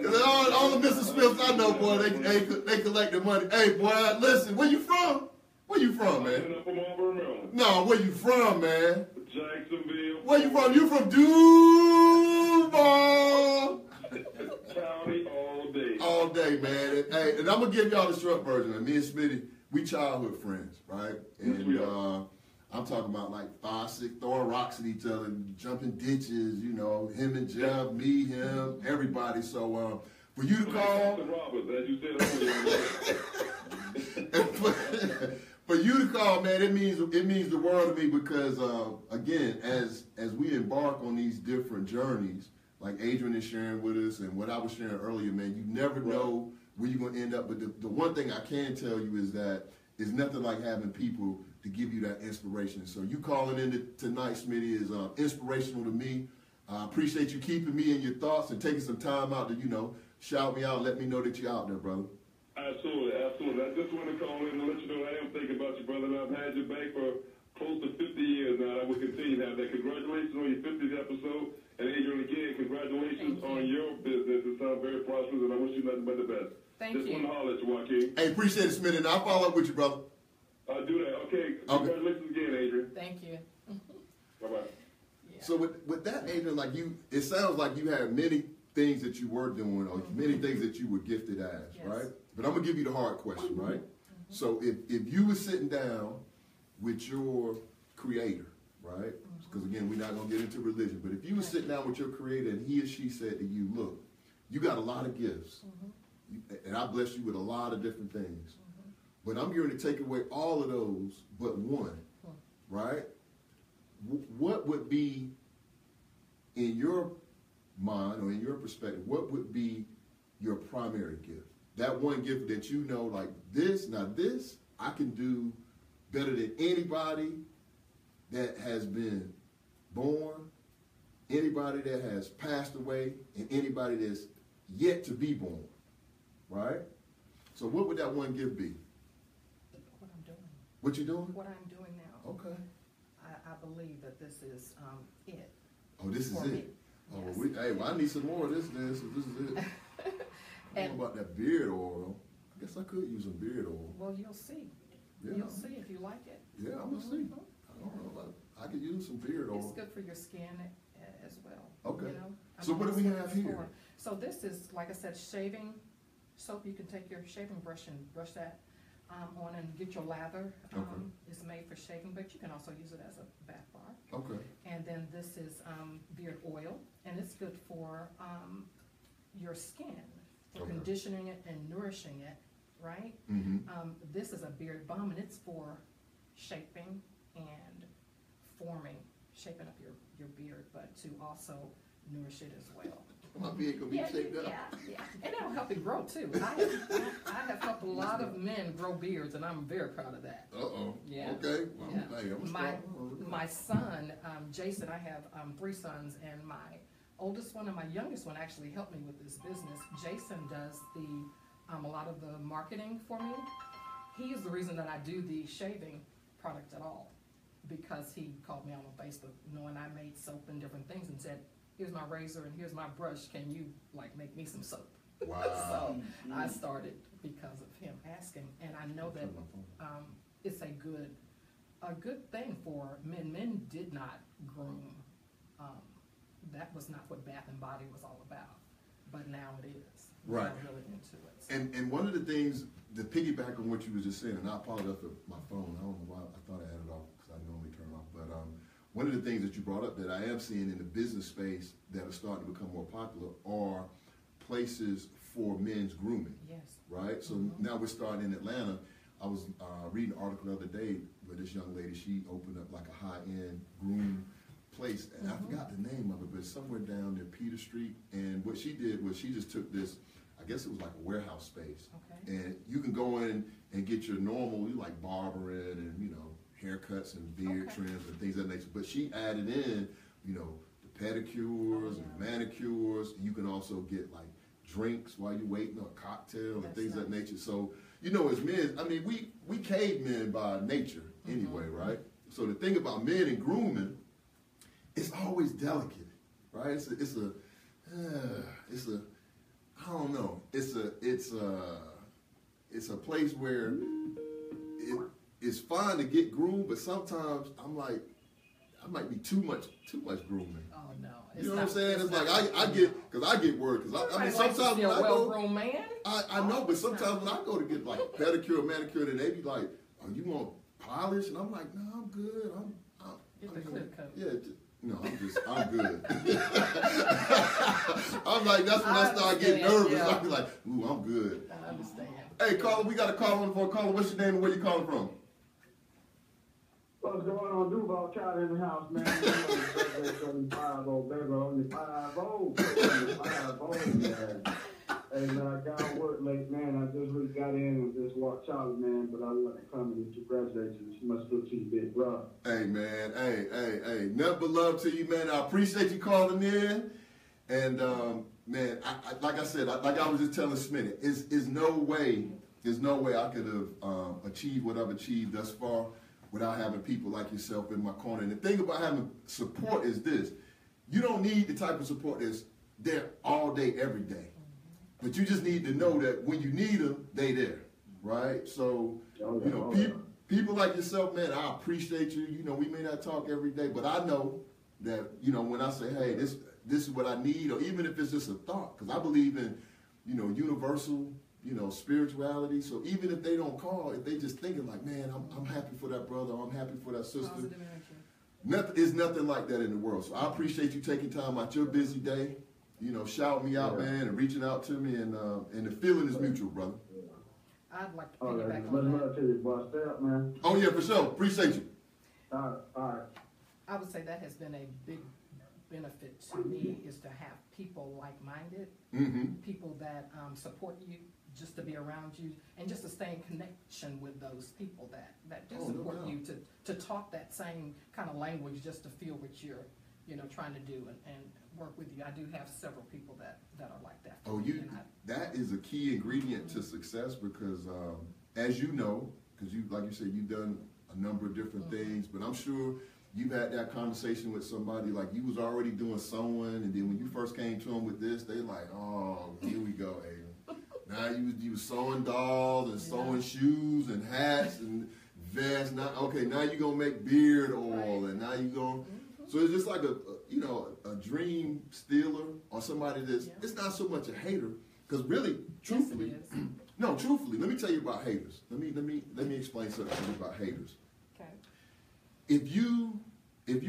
Cause all the Mr. Smiths I know, boy, they collect the money. Hey, boy, listen, where you from? Where you from, man? I'm from Marlboro, Maryland. No, where you from, man? Jacksonville. Where you from? You from Duval? County all day. All day, man. Hey, and I'm gonna give y'all the short version. Man. Me and Smitty, we childhood friends, right? And I'm talking about like 5, 6, throwing rocks at each other, jumping ditches. You know, him and Jeff, me, him, everybody. So for you to call, for you to call, man, it means the world to me because again, as we embark on these different journeys. Like Adrian is sharing with us and what I was sharing earlier, man, you never know where you're going to end up. But the one thing I can tell you is that it's nothing like having people to give you that inspiration. So you calling in tonight, Smitty, is inspirational to me. I appreciate you keeping me in your thoughts and taking some time out to, shout me out, let me know that you're out there, brother. Absolutely, absolutely. I just want to call in and let you know I am thinking about you, brother, and I've had your back for close to 50 years now. I will continue to have that. Congratulations on your 50th episode. And Adrian, again, congratulations on your business. It sounds very prosperous, and I wish you nothing but the best. Thank you. Just want to holler at you, Joaquin. Hey, appreciate it, Smitty, and I'll follow up with you, brother. I'll do that. Okay. Congratulations again, Adrian. Thank you. Bye-bye. Yeah. So with that, Adrian, like it sounds like you had many things that you were doing or many things that you were gifted as, right? But I'm going to give you the hard question, right? So if you were sitting down with your creator, right? Because again, we're not going to get into religion, but if you were sitting down with your creator and he or she said to you, look, you got a lot of gifts, and I bless you with a lot of different things, but I'm going to take away all of those but one, right? What would be, in your mind or in your perspective, what would be your primary gift? That one gift that you know, like this, I can do better than anybody that has been born, anybody that has passed away, and anybody that's yet to be born, right? So what would that one gift be? What I'm doing. What you doing? What I'm doing now. Okay. I believe that this is it. Oh, this is for it. me. Oh, Yes. well, I need some more of this then, so this is it. I don't know about that beard oil. I guess I could use some beard oil. Well, you'll see. Yeah. You'll see if you like it. Yeah, I'm gonna see. I don't know. I could use some beard oil. It's good for your skin as well. Okay. You know? So what do we have that's here? So this is, like I said, shaving soap. You can take your shaving brush and brush that on and get your lather. Okay. It's made for shaving, but you can also use it as a bath bar. Okay. And then this is beard oil, and it's good for your skin, for Okay. conditioning it and nourishing it, right? This is a beard balm, and it's for shaping and forming, shaping up your beard, but to also nourish it as well. My beard gonna be shaped up. Yeah. And it'll help it grow too. I have helped a lot of men grow beards, and I'm very proud of that. Uh-oh. Yeah. Okay. Well, Yeah. hey, I'm My son, Jason, I have 3 sons, and my oldest one and my youngest one actually helped me with this business. Jason does a lot of the marketing for me. He is the reason that I do the shaving product at all, because he called me out on Facebook knowing I made soap and different things and said, here's my razor and here's my brush, can you make me some soap? Wow. So I started because of him asking, and I know that it's a good thing for men. Men did not groom. That was not what Bath and Body was all about, but now it is. Right. I'm really into it. And one of the things, to piggyback on what you were just saying, and I apologize for my phone. I don't know why I thought I had it off because I normally turn it off. But one of the things that you brought up that I am seeing in the business space that are starting to become more popular are places for men's grooming. Yes. Right? So now we're starting in Atlanta. I was reading an article the other day where this young lady, she opened up like a high-end groom place, and I forgot the name of it, but it's somewhere down near Peter Street. And what she did was she just took this, I guess it was like a warehouse space, and you can go in and get your normal, you like barbering and, you know, haircuts and beard trims and things of that nature. But she added in, you know, the pedicures and manicures. You can also get like drinks while you're waiting on a cocktail and things of that nature. So, you know, as men, I mean, we cavemen by nature anyway, right? So the thing about men and grooming, it's always delicate, right? It's a I don't know. It's a place where it's fine to get groomed, but sometimes I'm like, I might be too much grooming. Oh no. You know what I'm saying? It's like I get worried because I mean sometimes when I go, man. I know, but sometimes when I go to get like pedicure, manicure, and they be like, "Oh, you want polish?" And I'm like, "No, I'm good. Get the clear coat." Yeah. No, I'm good. I'm like, that's when I start getting nervous. Yeah. I be like, ooh, I'm good. I understand. Hey, caller, we got a call on the phone. Caller, what's your name and where you calling from? What's going on, Duval? Child in the house, man. 5-0, baby, only 5-0, man. Hey, man, I got to work late, man. I just really got in and just walked Charlie, man, but I wasn't coming to congratulate you. She must look to you, big brother. Hey, man. Hey. Nothing but love to you, man. I appreciate you calling in. And, man, like I said, like I was just telling Smitty, there's no way I could have achieved what I've achieved thus far without having people like yourself in my corner. And the thing about having support is this. You don't need the type of support that's there all day, every day. But you just need to know that when you need them, they there, right? So, you know, people like yourself, man, I appreciate you. You know, we may not talk every day, but I know that, you know, when I say, hey, this is what I need, or even if it's just a thought, because I believe in, you know, universal, you know, spirituality. So even if they don't call, if they just thinking like, man, I'm happy for that brother, or I'm happy for that sister. There's nothing like that in the world. So I appreciate you taking time out your busy day, you know, shouting me out, man, and reaching out to me, and the feeling is mutual, brother. I'd like to piggyback on that. To you, boss. Stay up, man. Oh yeah, for sure. Appreciate you. All right. I would say that has been a big benefit to me, is to have people like-minded, people that support you, just to be around you, and just to stay in connection with those people that do support you, to talk that same kind of language, just to feel what you're, you know, trying to do and work with you. I do have several people that are like that. Oh, that is a key ingredient to success, because as you know, because you, like you said, you've done a number of different things, but I'm sure you've had that conversation with somebody, like you was already doing sewing, and then when you first came to them with this, they like, oh, here we go, Aiden. Now you was sewing dolls and sewing shoes and hats and vests. Now you're gonna make beard oil, and now you going. So it's just like a dream stealer, or somebody that's, it's not so much a hater, because really, truthfully, let me tell you about haters. Let me explain something to you about haters. Okay. If you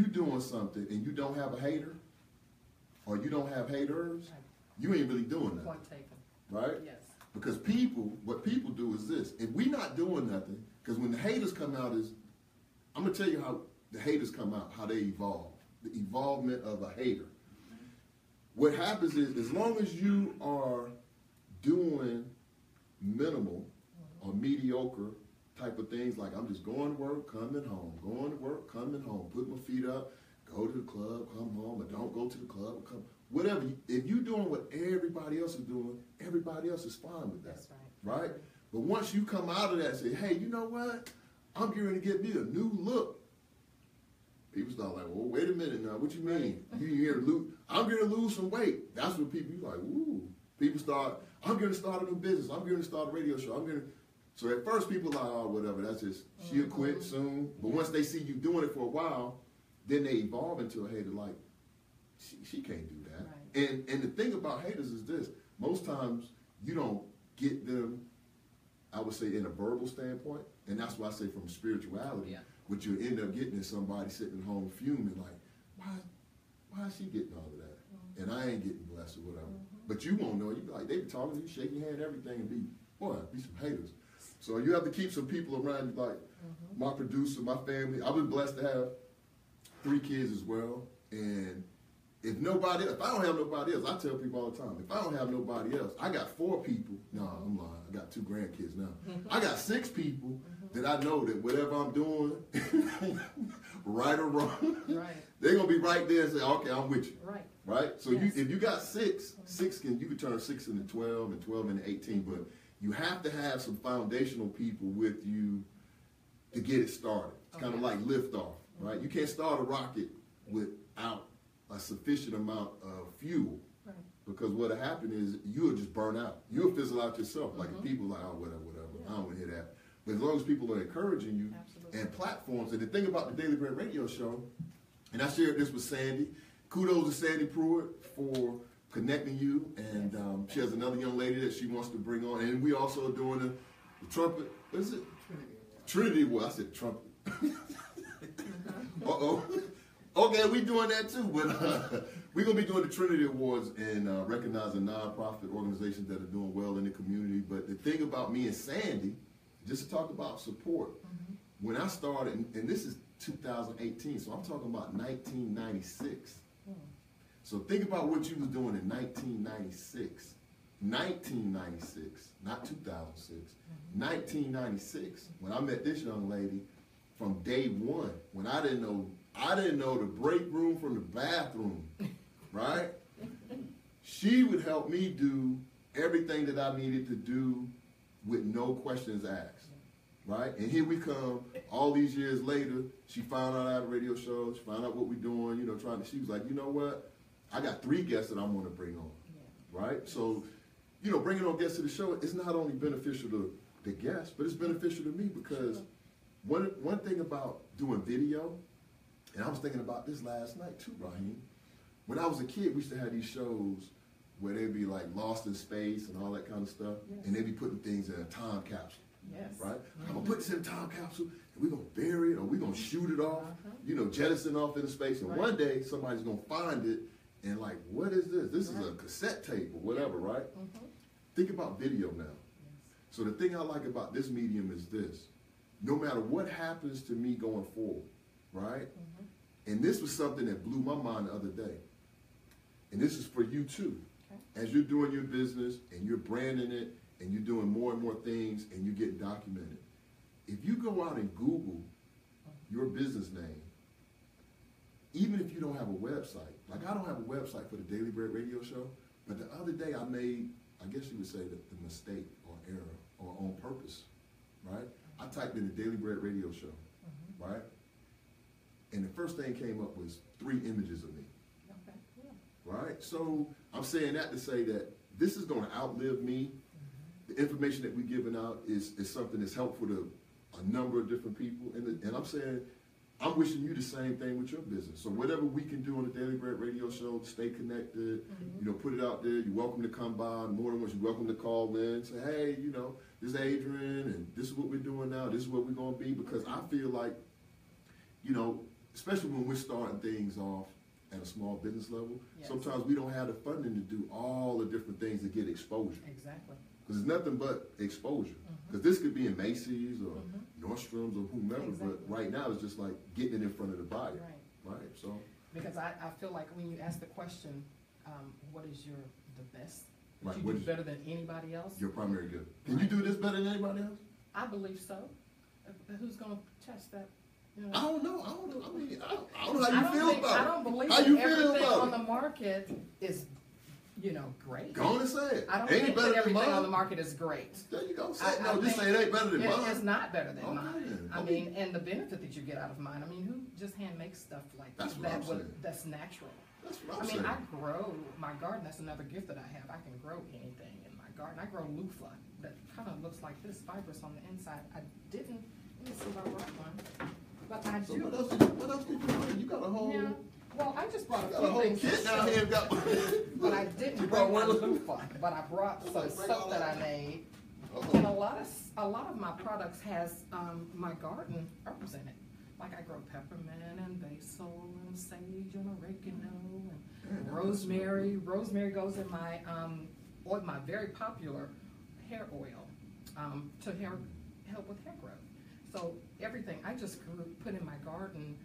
doing something and you don't have a hater, or you don't have haters, you ain't really doing nothing. Point taken. Right? Yes. Because what people do is this. If we not doing nothing, because when the haters come out I'm going to tell you how the haters come out, how they evolve. The evolvement of a hater. What happens is, as long as you are doing minimal or mediocre type of things, like I'm just going to work, coming home, going to work, coming home, put my feet up, go to the club, come home, or don't go to the club, come, whatever. If you're doing what everybody else is doing, everybody else is fine with that. That's right. Right? But once you come out of that and say, hey, you know what? I'm getting to get me a new look. People start like, well, wait a minute now. What you mean? You here to lose? I'm going to lose some weight. That's what people like. Ooh. People start. I'm going to start a new business. I'm going to start a radio show. So at first people are like, oh, whatever. That's just she'll quit soon. But once they see you doing it for a while, then they evolve into a hater. Like she can't do that. Right. And the thing about haters is this: most times you don't get them, I would say, in a verbal standpoint, and that's why I say from spirituality. Yeah. What you end up getting is somebody sitting at home fuming like, why is she getting all of that? And I ain't getting blessed or whatever. But you won't know. You be like, they be talking to you, shaking your hand, everything, and be some haters. So you have to keep some people around you, like my producer, my family. I've been blessed to have 3 kids as well. And if I don't have nobody else, I tell people all the time, if I don't have nobody else, I got 4 people. No, I'm lying. I got 2 grandkids now. I got 6 people that I know that whatever I'm doing, right or wrong, they're going to be right there and say, okay, I'm with you. Right? So if you got 6, you can turn 6 into 12 and 12 into 18, but you have to have some foundational people with you to get it started. It's kind of like liftoff, right? You can't start a rocket without a sufficient amount of fuel, because what'll happen is you'll just burn out. You'll fizzle out yourself. Like if people are like, oh, whatever, I don't want to hear that. But as long as people are encouraging you and platforms, and the thing about the Daily Bread Radio Show, and I shared this with Sandy. Kudos to Sandy Pruitt for connecting you, and she has another young lady that she wants to bring on, and we also are doing the trumpet. What is it? Trinity. Well, I said trumpet. Okay, we doing that too, but we're gonna be doing the Trinity Awards and recognizing nonprofit organizations that are doing well in the community. But the thing about me and Sandy, just to talk about support, when I started, and this is 2018, so I'm talking about 1996. So think about what you was doing in 1996. 1996, not 2006. 1996, when I met this young lady from day one, when I didn't know the break room from the bathroom, right? She would help me do everything that I needed to do with no questions asked, right? And here we come, all these years later, she found out I had a radio show, she found out what we're doing, she was like, you know what? I got 3 guests that I want to bring on, right? So, bringing on guests to the show, it's not only beneficial to the guests, but it's beneficial to me because one thing about doing video, and I was thinking about this last night too, Raheem. When I was a kid, we used to have these shows where they'd be like lost in space and all that kind of stuff, and they'd be putting things in a time capsule, right? I'm going to put this in a time capsule, and we're going to bury it, or we're going to shoot it off, jettison off into space, and one day somebody's going to find it, and like, what is this? This is a cassette tape or whatever, right? Think about video now. So the thing I like about this medium is this. No matter what happens to me going forward, right? And this was something that blew my mind the other day. And this is for you too. As you're doing your business and you're branding it and you're doing more and more things and you're getting documented. If you go out and Google your business name, even if you don't have a website, like I don't have a website for the Daily Bread Radio Show, but the other day I made, I guess you would say that the mistake or error or on purpose, right? I typed in the Daily Bread Radio Show, right? And the first thing came up was 3 images of me, right? So I'm saying that to say that this is going to outlive me. The information that we're giving out is something that's helpful to a number of different people. And I'm saying, I'm wishing you the same thing with your business. So whatever we can do on the Daily Bread Radio Show, stay connected, put it out there. You're welcome to come by. More than once, you're welcome to call in. Say, hey, this is Adrian, and this is what we're doing now. This is what we're going to be. Because I feel like, especially when we're starting things off at a small business level, sometimes we don't have the funding to do all the different things to get exposure. Exactly. Because it's nothing but exposure. Because this could be in Macy's or Nordstrom's or whomever, but right now it's just like getting it in front of the buyer. Right. So. Because I feel like when you ask the question, what is the best? Right. You do better than anybody else? Your primary good. Can you do this better than anybody else? I believe so. Who's going to test that? I don't know. I mean, I don't know how you feel about it. I don't believe how you everything feel about on the market is, great. Go on and say it. I don't ain't think better that everything than mine on the market is great. There you go. Just say it ain't better than mine. It's not better than mine. Then. I mean, and the benefit that you get out of mine. I mean, who just hand makes stuff like that's that's natural? That's what I'm saying. I grow my garden. That's another gift that I have. I can grow anything in my garden. I grow loofah that kind of looks like this, fibrous on the inside. I didn't. Let me see if I brought one. But I do. What else did you bring? You got a whole. Yeah. Well, I just brought a few things. Kit down here got. But I didn't bring my loofah. But I brought some stuff that I made. And a lot of my products has my garden represented. Like I grow peppermint and basil and sage and oregano and rosemary. Rosemary goes in my my very popular hair oil to hair help with hair growth. So everything, I just put in my garden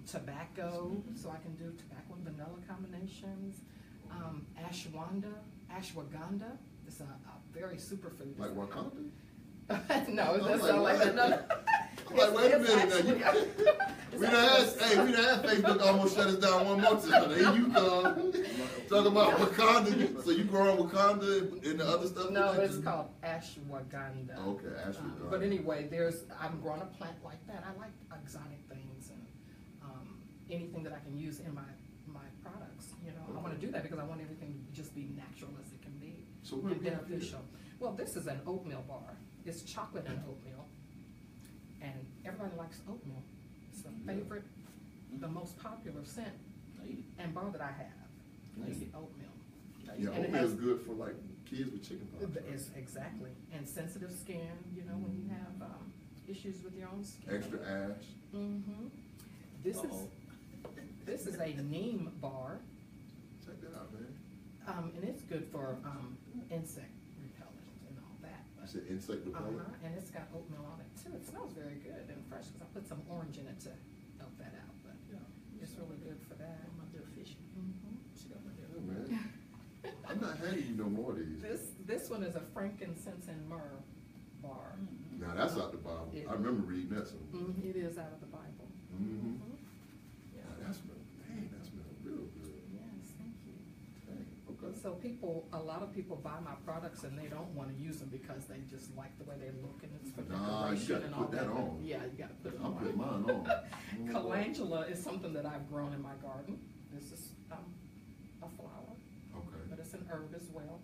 tobacco, so I can do tobacco and vanilla combinations, ashwagandha, it's a very superfood. Like Wakanda? No, that's like, not like that. No, no. I'm like, wait a minute now. We done had Facebook almost shut us down one more time. Here you come. Talking about Wakanda. So you grow on Wakanda and the other stuff? No, it's called ashwagandha. Okay, ashwagandha. But anyway, I'm growing a plant like that. I like exotic things and anything that I can use in my products. You know, I want to do that because I want everything to just be natural as it can be So and beneficial. Well, this is an oatmeal bar. It's chocolate and oatmeal, and everybody likes oatmeal. It's the favorite, the most popular scent and bar that I have. Is the oatmeal. Yeah, And it oatmeal has- is good for like kids with chicken pox. Right? It's exactly, and sensitive skin. You know, when you have issues with your own skin. Extra ash. Mm-hmm. This is a neem bar, Check that out, man. and it's good for insect repellent and all that. I said insect repellent. And it's got oatmeal on it too. It smells very good and fresh because I put some orange in it to help that out. But it's really good for that. I'm out there fishing. Mm-hmm. She got my Yeah, man. I'm not handing you no more of these. This one is a frankincense and myrrh bar. Now that's out the Bible. It- I remember reading that somewhere. It is out of the Bible. Mm-hmm. Yeah. That smells, dang, that smells real good. Yes, thank you. Dang, okay. So a lot of people buy my products and they don't want to use them because they just like the way they look and it's for Nah, you decoration gotta and all put that on. Yeah, you got to put it I'm on. putting mine on. Calendula is something that I've grown in my garden. This is a flower, Okay. but it's an herb as well.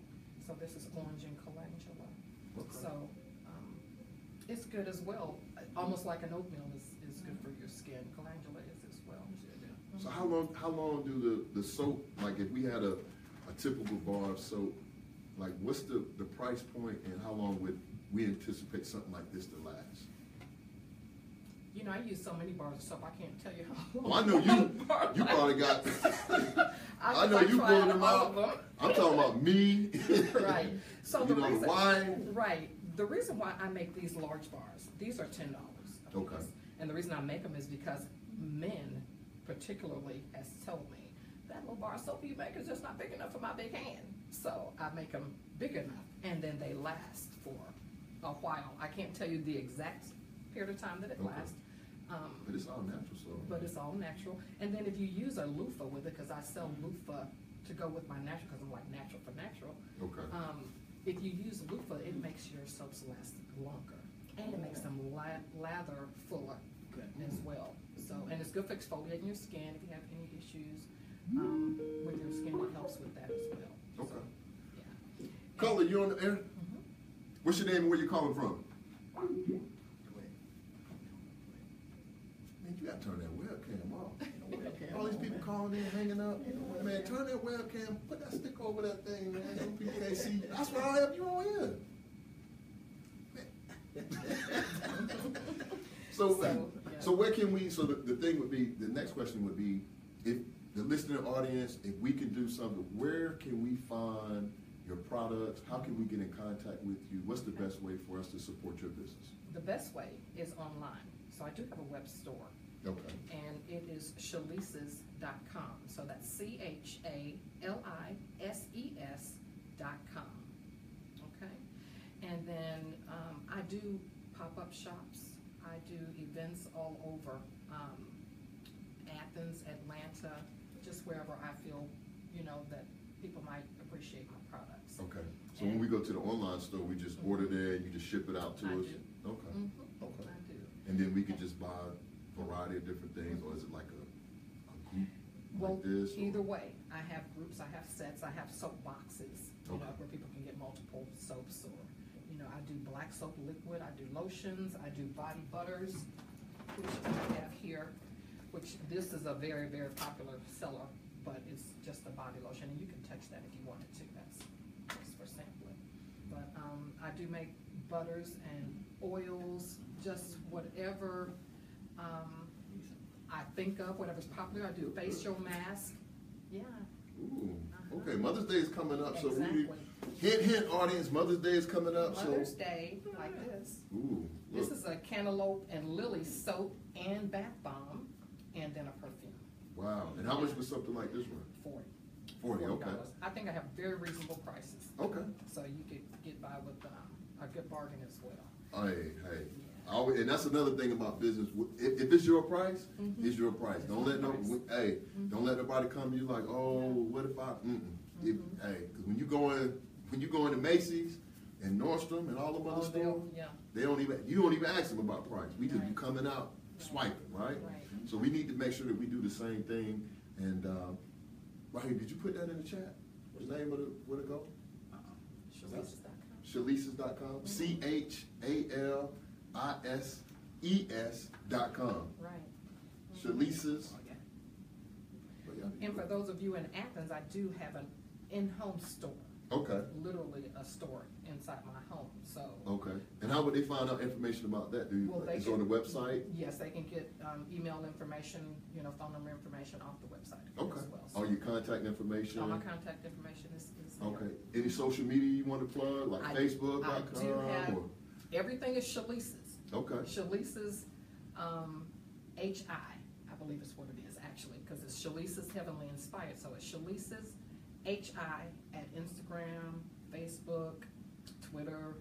So this is orange and calendula. Okay. So it's good as well. Almost like an oatmeal is good for your skin. Calendula is as well. So how long do the soap, like if we had a typical bar of soap, like what's the price point and how long would we anticipate something like this to last? You know, I use so many bars of soap, I can't tell you how long. Well, I know you probably got, I know you tried pulling them all out. of them. I'm talking about me. Right. So You know, the wine. Right. The reason why I make these large bars, these are $10. Okay. And the reason I make them is because men, particularly, has told me that little bar of soap you make is just not big enough for my big hand. So I make them big enough, and then they last for a while. I can't tell you the exact period of time that it Okay. lasts. But it's all natural, so. But it's all natural. And then if you use a loofah with it, because I sell loofah to go with my natural, because I'm like natural for natural. Okay. If you use loofah, it makes your soaps last longer. And it makes them lather fuller as well. So, and it's good for exfoliating your skin if you have any issues with your skin. It helps with that as well. Okay. Yeah. Caller, you on the air? What's your name and where you calling from? Man, you gotta turn that webcam off. All these people calling in, hanging up. Man, turn that webcam, put that stick over that thing, man. So people can't see you. That's why I have you on here. So where can we, so the thing would be, the next question would be, if the listening audience, if we can do something, where can we find your products? How can we get in contact with you? What's the best way for us to support your business? The best way is online. So I do have a web store. Okay. And it is chalices.com. So that's CHALISES.com. Okay? And then I do pop-up shops. I do events all over Athens, Atlanta, just wherever I feel, you know, that people might appreciate my products. Okay. So when we go to the online store, we just order there and you just ship it out to I us? do. Okay. Okay. I do. And then we can just buy a variety of different things, or is it like a group Well, like this? or- either way, I have groups, I have sets, I have soap boxes, you know, Okay. where people can get multiple soaps, or, you know, I do black soap liquid, I do lotions, I do body butters, which I have here, which this is a very, very popular seller, but it's just a body lotion, and you can touch that if you wanted to, that's just for sampling. But I do make butters and oils, just whatever I think of, whatever's popular. I do facial mask. Yeah. Ooh, okay, Mother's Day is coming up, so Exactly. hint, audience, Mother's Day is coming up, so. Mother's Day, like this. Ooh, cantaloupe and lily soap and bath bomb, and then a perfume. Wow. And how much was something like this one? 40. $40, okay. I think I have very reasonable prices. Okay. So you could get by with a good bargain as well. Hey. And that's another thing about business. If it's your price, it's your price. Don't let don't let nobody come to you like, oh, what if I? Hey, because when you go into Macy's and Nordstrom and all the other stores, you don't even ask them about price. We just you coming out swiping, right? So we need to make sure that we do the same thing. And right here, did you put that in the chat? What's the name of where to go? Shalises.com. CHALISES.com. Right. Shalises. And for those of you in Athens, I do have an in-home store. Okay. Literally a store inside my home. So. Okay. And how would they find out information about that? It's on the website? Yes, they can get email information, phone number information off the website Okay. as well. All your contact information? All my contact information is there. Okay. Any social media you want to plug, like Facebook.com? I do have, everything is Shalises. Okay. Shalises, HI, I believe is what it is actually, because it's Shalises Heavenly Inspired. So it's Shalises HI at Instagram, Facebook, Twitter,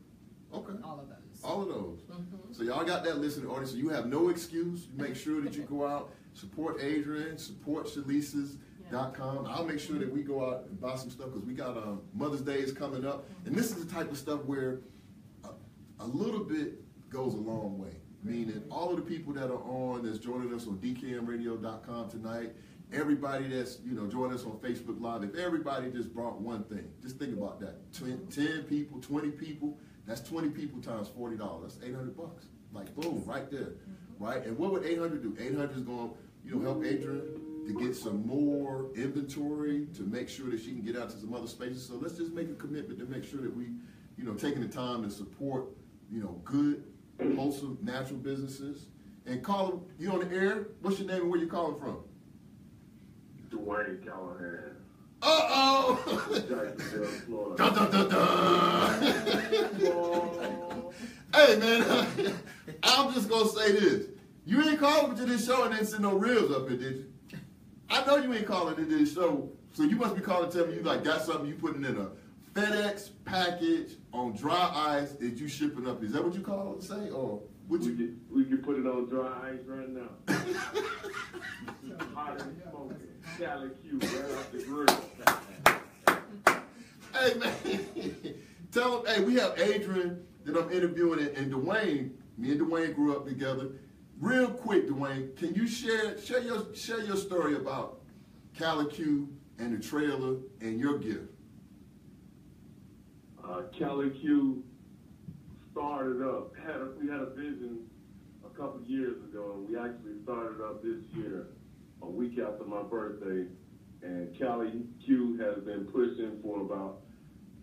okay, all of those. All of those. So y'all got that listening audience. So you have no excuse. Make sure that you go out, support Adrian, support Shalises.com. I'll make sure that we go out and buy some stuff because we got Mother's Day is coming up. And this is the type of stuff where a little bit goes a long way. Meaning all of the people that are that's joining us on DKMradio.com tonight, everybody that's joining us on Facebook Live, if everybody just brought one thing, just think about that. 10 people, 20 people, that's 20 people times $40. That's $800. Like boom, right there. Right? And what would 800 do? 800 is going to help Adrian to get some more inventory to make sure that she can get out to some other spaces. So let's just make a commitment to make sure that we, taking the time to support, good, wholesome, natural businesses. And call them, you on the air? What's your name and where you calling from? Dwayne Callahan. Uh-oh! Dun, dun, dun, dun. Hey, man, I'm just going to say this. You ain't calling to this show and ain't send no ribs up here, did you? I know you ain't calling to this show, so you must be calling to tell me you got something you putting in a FedEx package on dry ice that you shipping up. Is that what you call to say? Or would you? We can put it on dry ice right now. Hot and smoking. Cali Q right off the grill. Hey, man. Tell them, hey, we have Adrian that I'm interviewing and Dwayne. Me and Dwayne grew up together. Real quick, Dwayne, can you share your story about Cali Q and the trailer and your gift? Cali Q started up. We had a vision a couple years ago, and we actually started up this year, a week after my birthday. And Cali Q has been pushing for about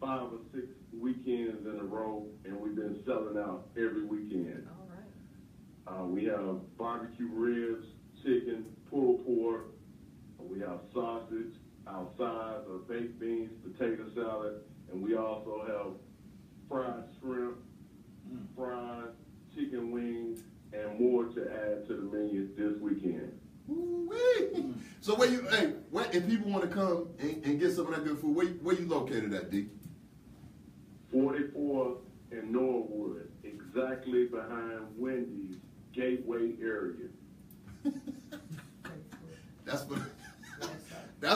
5 or 6 weekends in a row, and we've been selling out every weekend. All right. We have barbecue ribs, chicken, pulled pork. We have sausage, our sides are baked beans, potato salad, and we also have fried shrimp, fried chicken wings, and more to add to the menu this weekend. Ooh-wee. So if people want to come and get some of that good food, where you located at, D? 44 in Norwood, exactly behind Wendy's Gateway area. That's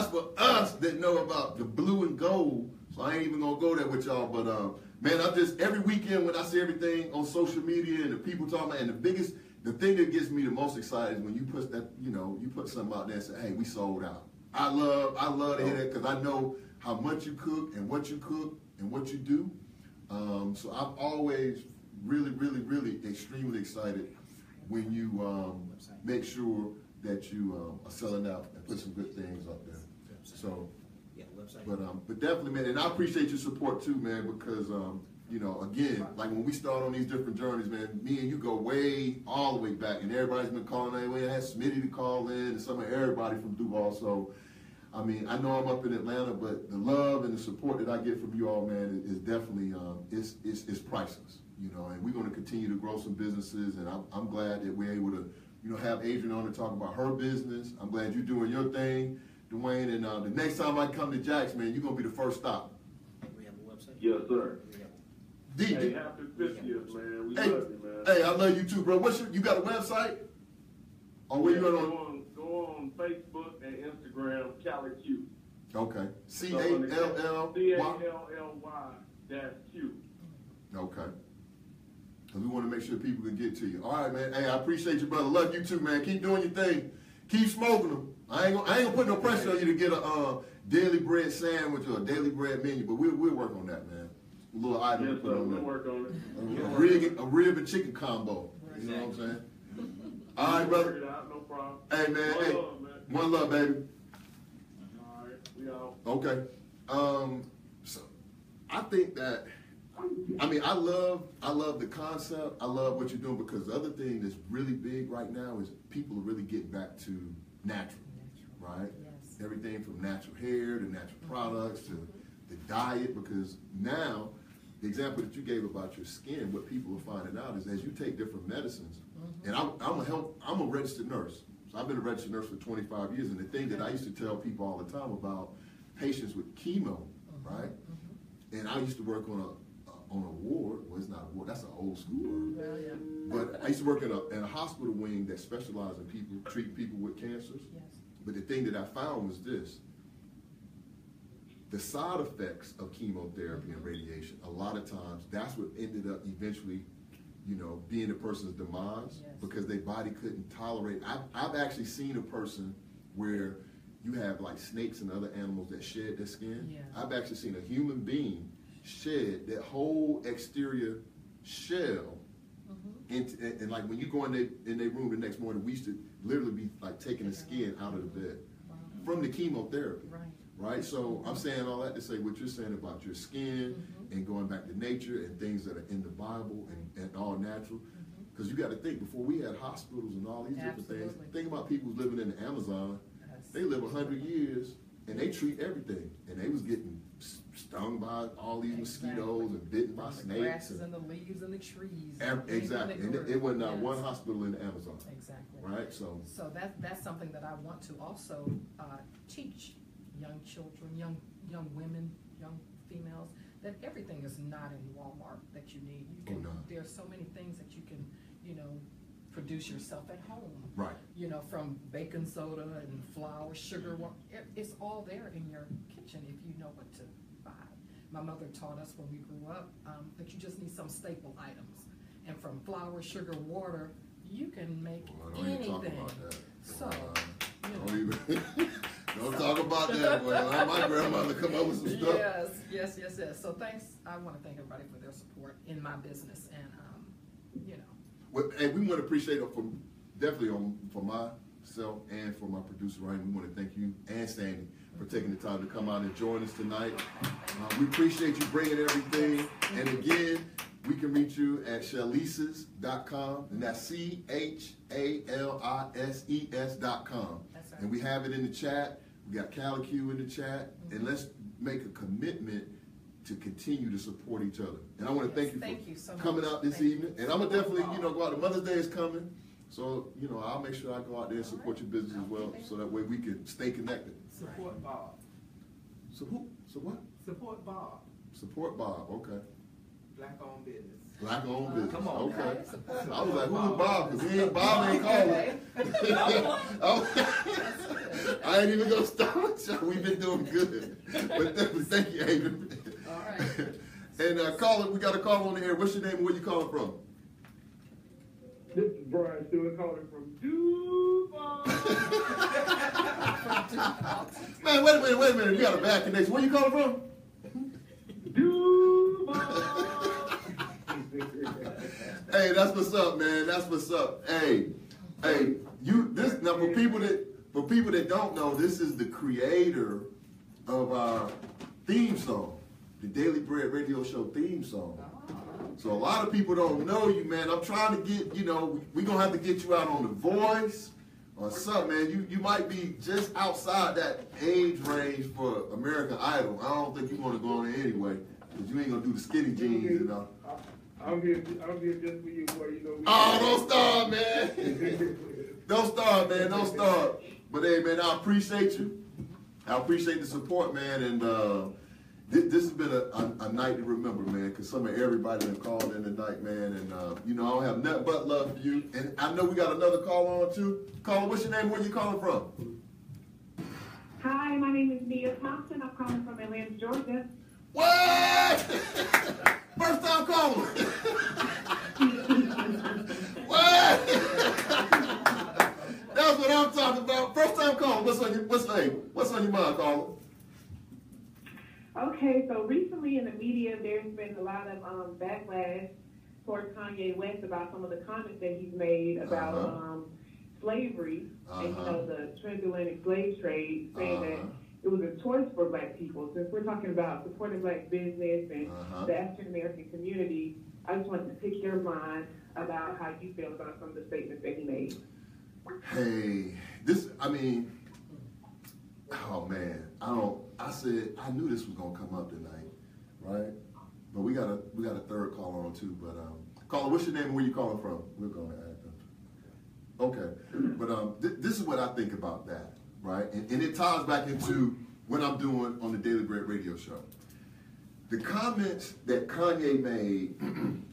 for us that know about the blue and gold. So I ain't even gonna go there with y'all. But man, every weekend when I see everything on social media and the people talking about, and the thing that gets me the most excited is when you put that, you put something out there and say, hey, we sold out. I love to hear that because I know how much you cook and what you do. So I'm always really, really, really extremely excited when you make sure that you are selling out and put some good things up there. So, but definitely, man, and I appreciate your support too, man, because again, like when we start on these different journeys, man, me and you go all the way back, and everybody's been calling in. We had Smitty to call in, and some of everybody from Duval. So, I mean, I know I'm up in Atlanta, but the love and the support that I get from you all, man, is definitely it's priceless. you know, and we're going to continue to grow some businesses, and I'm glad that we're able to, you know, have Adrian on to talk about her business. I'm glad you're doing your thing, Dwayne, and the next time I come to Jack's, man, you're going to be the first stop. We have a website? Yes, sir. Hey, D, happy 50th, man. We hey, love you, man. hey, I love you too, bro. You got a website? Or where you on? Go on Facebook and Instagram, Cali Q. Okay. CALLY. CALLY-Q. Okay. Because we want to make sure people can get to you. All right, man. Hey, I appreciate you, brother. Love you too, man. Keep doing your thing. Keep smoking them. I ain't gonna put no pressure on you to get a daily bread sandwich or a daily bread menu, but we'll work on that, man. A little item to Yes, put sir. on We'll there. work on it. A rib and chicken combo. You know what I'm saying? All right, brother. Work it out, no problem. Hey, man. One Hey, love, man. one love, baby. All right, we out. Okay. So I think that, I mean, I love the concept. I love what you're doing, because the other thing that's really big right now is people are really getting back to natural, right? Yes. Everything from natural hair to natural products to the diet, because now the example that you gave about your skin, what people are finding out is as you take different medicines, and I'm a registered nurse. So I've been a registered nurse for 25 years, and the thing that I used to tell people all the time about patients with chemo, right? And I used to work on a ward. Well, it's not a ward. That's an old school word. Well, yeah. But I used to work in a hospital wing that specialized in treating people with cancers. Yes. But the thing that I found was this: the side effects of chemotherapy and radiation. A lot of times, that's what ended up eventually, you know, being a person's demise, Yes. because their body couldn't tolerate. I've actually seen a person where you have like snakes and other animals that shed their skin. Yeah. I've actually seen a human being shed that whole exterior shell. And like when you go in their room the next morning, we used to literally be like taking the skin out of the bed from the chemotherapy. Right. Right? So I'm saying all that to say what you're saying about your skin and going back to nature and things that are in the Bible and all natural. Because you got to think, before we had hospitals and all these different things, Absolutely. think about people living in the Amazon. Yes. They live 100 years and they treat everything. And they was getting stung by all these mosquitoes and bitten by The snakes. grasses and the leaves and the trees. Exactly. And it wasn't not one hospital in the Amazon. Exactly. Right? So that's something that I want to also teach young children, young women, young females, that everything is not in Walmart that you need. You can, no. There's so many things that you can, you know, produce yourself at home. Right. You know, from baking soda and flour, sugar, it's all there in your kitchen if you know what to buy. My mother taught us when we grew up that you just need some staple items. And from flour, sugar, water, you can make don't even talk anything. about that. So, Don't even don't talk about that. Well, my grandmother come up with some stuff. Yes. So thanks. I want to thank everybody for their support in my business, and you know. Well, and we want to appreciate it for myself and for my producer Ryan. We want to thank you and Sandy for taking the time to come out and join us tonight. We appreciate you bringing everything. And again, we can reach you at Shalises.com, and that's CHALISES.com. That's right. And we have it in the chat. We got CaliQ in the chat, and let's make a commitment to continue to support each other. And I want to thank you for coming out this evening. And I'm going to definitely, go out. The Mother's Day is coming. So, I'll make sure I go out there and support your business as well, so that way we can stay connected. Support Bob. So who? So what? Support Bob. Support Bob. Okay. Black-owned business. Black-owned business. Come on, okay. Support I was like, who's Bob? Because Bob ain't calling. I ain't even going to start. We've been doing good. But thank you, Adrian. All right. And caller, we got a call on the air. What's your name and where you calling from? This is Brian Stewart calling from Duval. Man, wait a minute. We got a bad connection. Where you calling from? Duval. Hey, that's what's up, man. That's what's up. Hey, now for people that don't know, this is the creator of our theme song, the Daily Bread Radio Show theme song. So a lot of people don't know you, man. I'm trying to get, we're going to have to get you out on The Voice or something, man. You might be just outside that age range for American Idol. I don't think you want to go on there anyway, because you ain't going to do the skinny jeans and all. I'm here just for you, boy. You know. Oh, don't start, man. Don't start, man. Don't start. But hey, man, I appreciate you. I appreciate the support, man. And this has been a night to remember, man, because some of everybody that called in tonight, man. And, you know, I don't have nothing but love for you. And I know we got another call on, too. Caller, what's your name? Where you calling from? Hi, my name is Mia Thompson. I'm calling from Atlanta, Georgia. What? First time caller. What? That's what I'm talking about. First time caller. What's on your mind, caller? Okay, so recently in the media, there's been a lot of backlash towards Kanye West about some of the comments that he's made about slavery and, you know, the transatlantic slave trade, saying that it was a choice for black people. Since we're talking about supporting black business and the African-American community, I just wanted to pick your mind about how you feel about some of the statements that he made. Hey, oh man, I knew this was gonna come up tonight, right? But we got a third caller on too. But caller, what's your name and where you calling from? We're gonna add them. Okay, but this is what I think about that, right? And it ties back into what I'm doing on the Daily Bread radio show. The comments that Kanye made,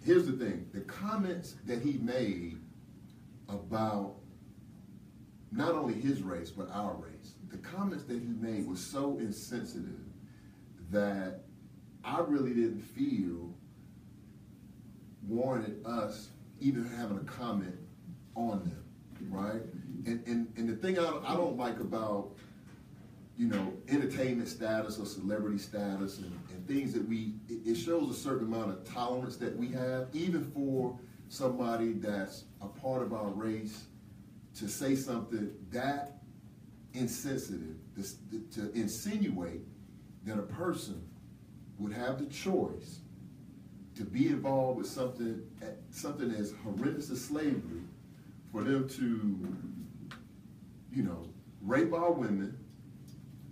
here's the thing, the comments that he made about not only his race, but our race, the comments that he made were so insensitive that I really didn't feel warranted us even having a comment on them, right? And the thing I don't like about, you know, entertainment status or celebrity status and things that it shows a certain amount of tolerance that we have, even for somebody that's a part of our race, to say something that insensitive, to insinuate that a person would have the choice to be involved with something as horrendous as slavery, for them to, you know, rape our women,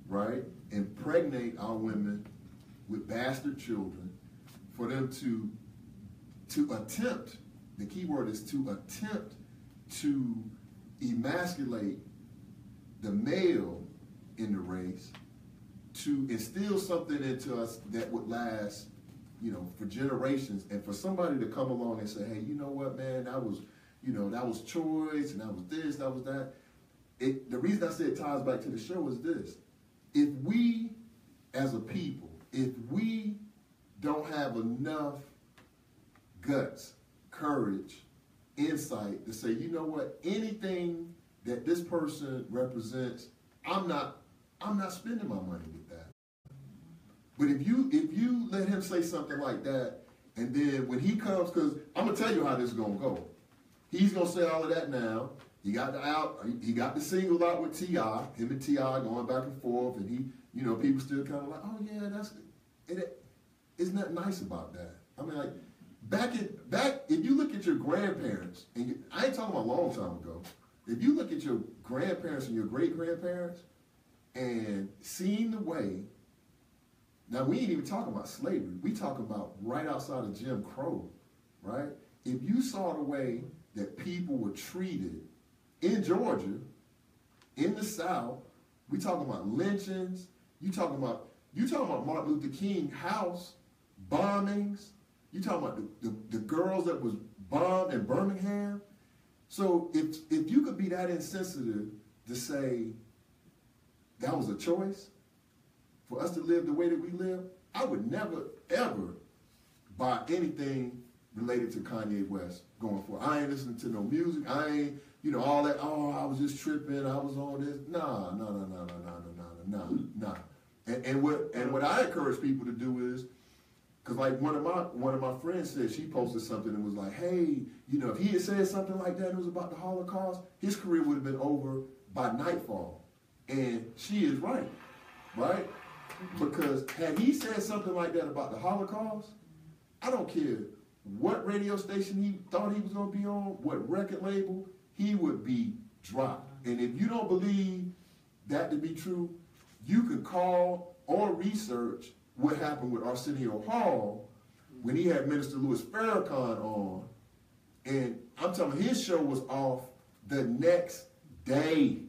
right, impregnate our women with bastard children, for them to attempt, the key word is to attempt to emasculate the male in the race, to instill something into us that would last, you know, for generations, and for somebody to come along and say, hey, you know what, man, that was choice, and that was this, that was that. The reason I say it ties back to the show is this. If we, as a people, if we don't have enough guts, courage, insight to say, you know what, anything that this person represents, I'm not spending my money with that. But if you let him say something like that, and then when he comes, because I'm gonna tell you how this is gonna go. He's gonna say all of that now. He got the single out with T.I., him and T.I. going back and forth, and he, you know, people still kind of like, oh yeah, that's it. Isn't that nice about that? I mean, like, back, if you look at your grandparents, and I ain't talking about a long time ago, if you look at your grandparents and your great-grandparents and seeing the way, now we ain't even talking about slavery, we talking about right outside of Jim Crow, right? If you saw the way that people were treated in Georgia, in the South, we talking about lynchings, you talking about Martin Luther King house bombings, you talking about the girls that was bombed in Birmingham. So if you could be that insensitive to say that was a choice for us to live the way that we live, I would never, ever buy anything related to Kanye West going forward. I ain't listening to no music. I ain't, you know, all that, oh, I was just tripping, I was on this. Nah. And what I encourage people to do is, because like one of my friends said, she posted something and was like, hey, you know, if he had said something like that and it was about the Holocaust, his career would have been over by nightfall. And she is right? Because had he said something like that about the Holocaust, I don't care what radio station he thought he was going to be on, what record label, he would be dropped. And if you don't believe that to be true, you can call or research what happened with Arsenio Hall when he had Minister Louis Farrakhan on, and I'm telling you, his show was off the next day.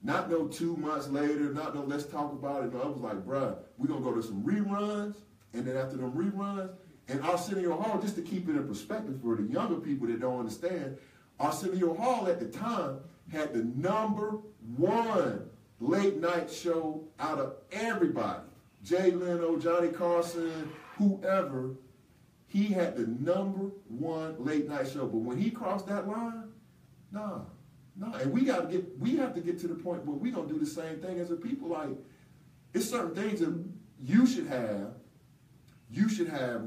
Not no 2 months later, not no let's talk about it. No, I was like, bruh, we're going to go to some reruns, and then after them reruns, and Arsenio Hall, just to keep it in perspective for the younger people that don't understand, Arsenio Hall at the time had the #1 late night show out of everybody. Jay Leno, Johnny Carson, whoever, he had the #1 late night show. But when he crossed that line, nah. And we have to get to the point where we're gonna do the same thing as a people. Like, it's certain things that you should have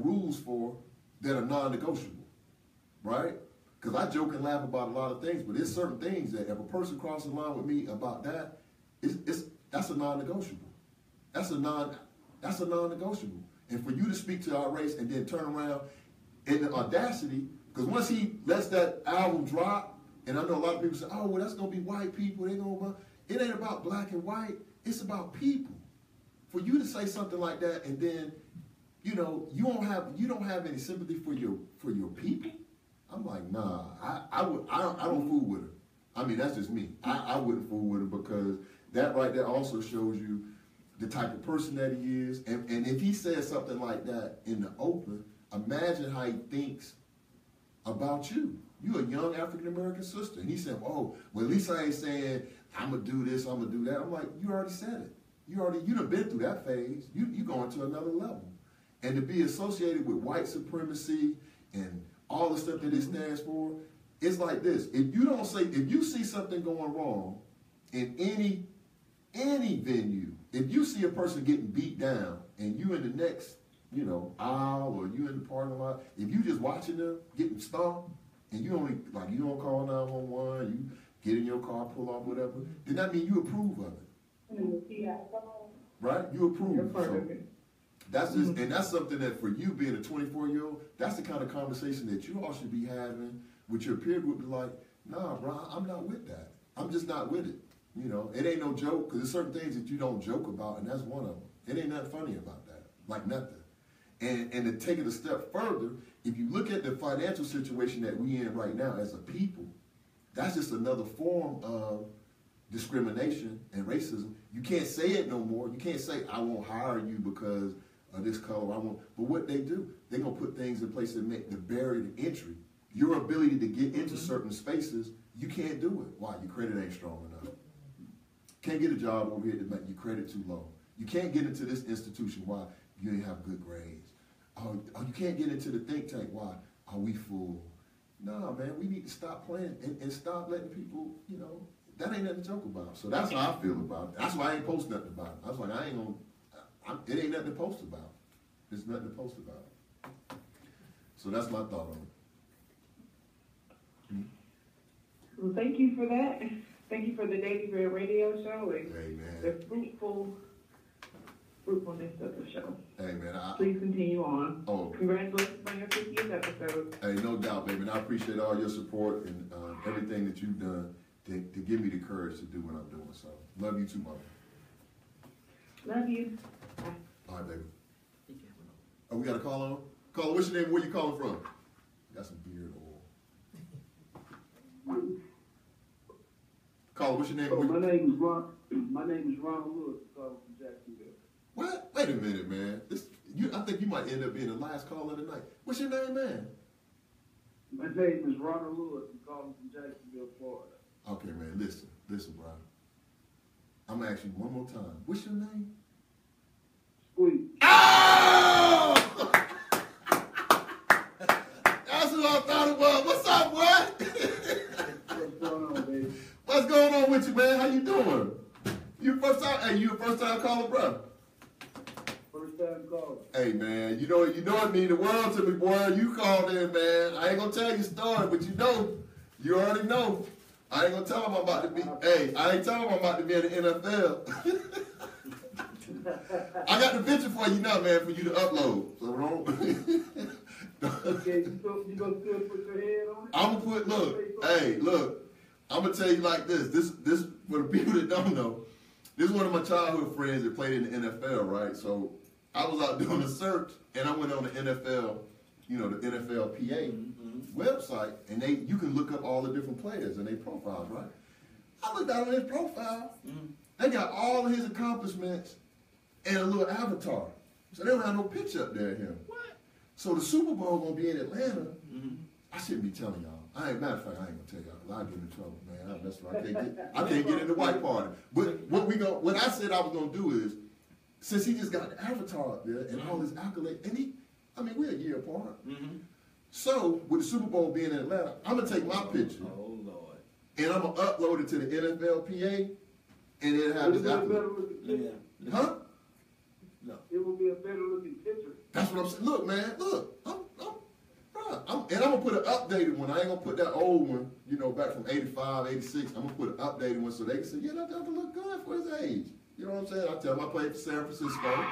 rules for that are non-negotiable, right? Because I joke and laugh about a lot of things, but there's certain things that if a person crosses the line with me about that, that's a non-negotiable. That's a non-negotiable. And for you to speak to our race and then turn around in the audacity, because once he lets that album drop, and I know a lot of people say, oh, well, that's going to be white people. It ain't about black and white. It's about people. For you to say something like that and then, you don't have any sympathy for your people. I'm like, nah, I don't fool with her. I mean, that's just me. I wouldn't fool with her because that right there also shows you the type of person that he is. And if he says something like that in the open, imagine how he thinks about you. You're a young African-American sister. And he said, oh, well, at least I ain't saying, I'm going to do this, I'm going to do that. I'm like, you already said it. You done been through that phase. You going to another level. And to be associated with white supremacy and all the stuff that it stands for, it's like this. If you see something going wrong in any venue, if you see a person getting beat down and you in the next, aisle or you in the parking lot, if you just watching them getting stomped and you don't call 911, you get in your car, pull off, whatever, then that means you approve of it. Right? You approve. So that's just, and that's something that for you being a 24-year-old, that's the kind of conversation that you all should be having with your peer group. Be like, nah, bro, I'm not with that. I'm just not with it. It ain't no joke, because there's certain things that you don't joke about, and that's one of them. It ain't nothing funny about that, like nothing. And to take it a step further, if you look at the financial situation that we in right now as a people, that's just another form of discrimination and racism. You can't say it no more. You can't say, I won't hire you because of this color. But what they do, they're going to put things in place that make the barrier to entry. Your ability to get into certain spaces, you can't do it. Why? Your credit ain't strong enough. Can't get a job over here to make your credit too low. You can't get into this institution. Why? You ain't have good grades. Oh, you can't get into the think tank. Why? Are we full? No, man, we need to stop playing and stop letting people, that ain't nothing to joke about. So that's how I feel about it. That's why I ain't post nothing about it. I was like, it ain't nothing to post about. There's nothing to post about. So that's my thought on it. Well, thank you for that. Thank you for the Daily Bread Radio Show and the fruitfulness of the show. Hey, man. Please continue on. Oh. Congratulations on your 50th episode. Hey, no doubt, baby. And I appreciate all your support and everything that you've done to give me the courage to do what I'm doing. So, love you too, mama. Love you. Bye. All right, baby. Oh, we got a call on? Caller, what's your name? Where you calling from? Got some beard oil. Caller, what's your name? My name is Ronald Lewis. Calling from Jacksonville. What? Wait a minute, man. I think you might end up being the last caller of the night. What's your name, man? My name is Ronald Lewis. I'm calling from Jacksonville, Florida. Okay, man. Listen, bro. I'm gonna ask you one more time. What's your name? Squeak. Oh! That's what I thought it was. What's up, boy? What's going on, baby? What's going on with you, man? How you doing? You a first time caller, bro? First time caller. Hey, man, you know it mean the world to me, boy. You called in, man. I ain't gonna tell you a story, but you already know. I ain't gonna tell him I'm about to be. I ain't telling him I'm about to be in the NFL. I got the picture for you now, man, for you to upload. So Okay, you gonna still put your head on it? I'm gonna look. I'm gonna tell you like this. This for the people that don't know. This is one of my childhood friends that played in the NFL, right? So I was out doing a search, and I went on the NFL, the NFLPA website, and you can look up all the different players and their profiles, right? I looked out on his profile. They got all of his accomplishments and a little avatar. So they don't have no picture up there of him. What? So the Super Bowl gonna be in Atlanta. I shouldn't be telling y'all. Matter of fact, I ain't gonna tell y'all because I get in trouble, man. I can't get in the white party. But what I said I was gonna do is, since he just got the avatar up there and all his accolades, and we're a year apart. So with the Super Bowl being in Atlanta, I'm gonna take my picture. Oh Lord. And I'm gonna upload it to the NFLPA, and it'll have his accolades. Huh? No. It will be a better looking picture. That's what I'm saying. Look, man, look. And I'm going to put an updated one. I ain't going to put that old one, back from 85, 86. I'm going to put an updated one so they can say, yeah, that doesn't look good for his age. You know what I'm saying? I tell them I played for San Francisco.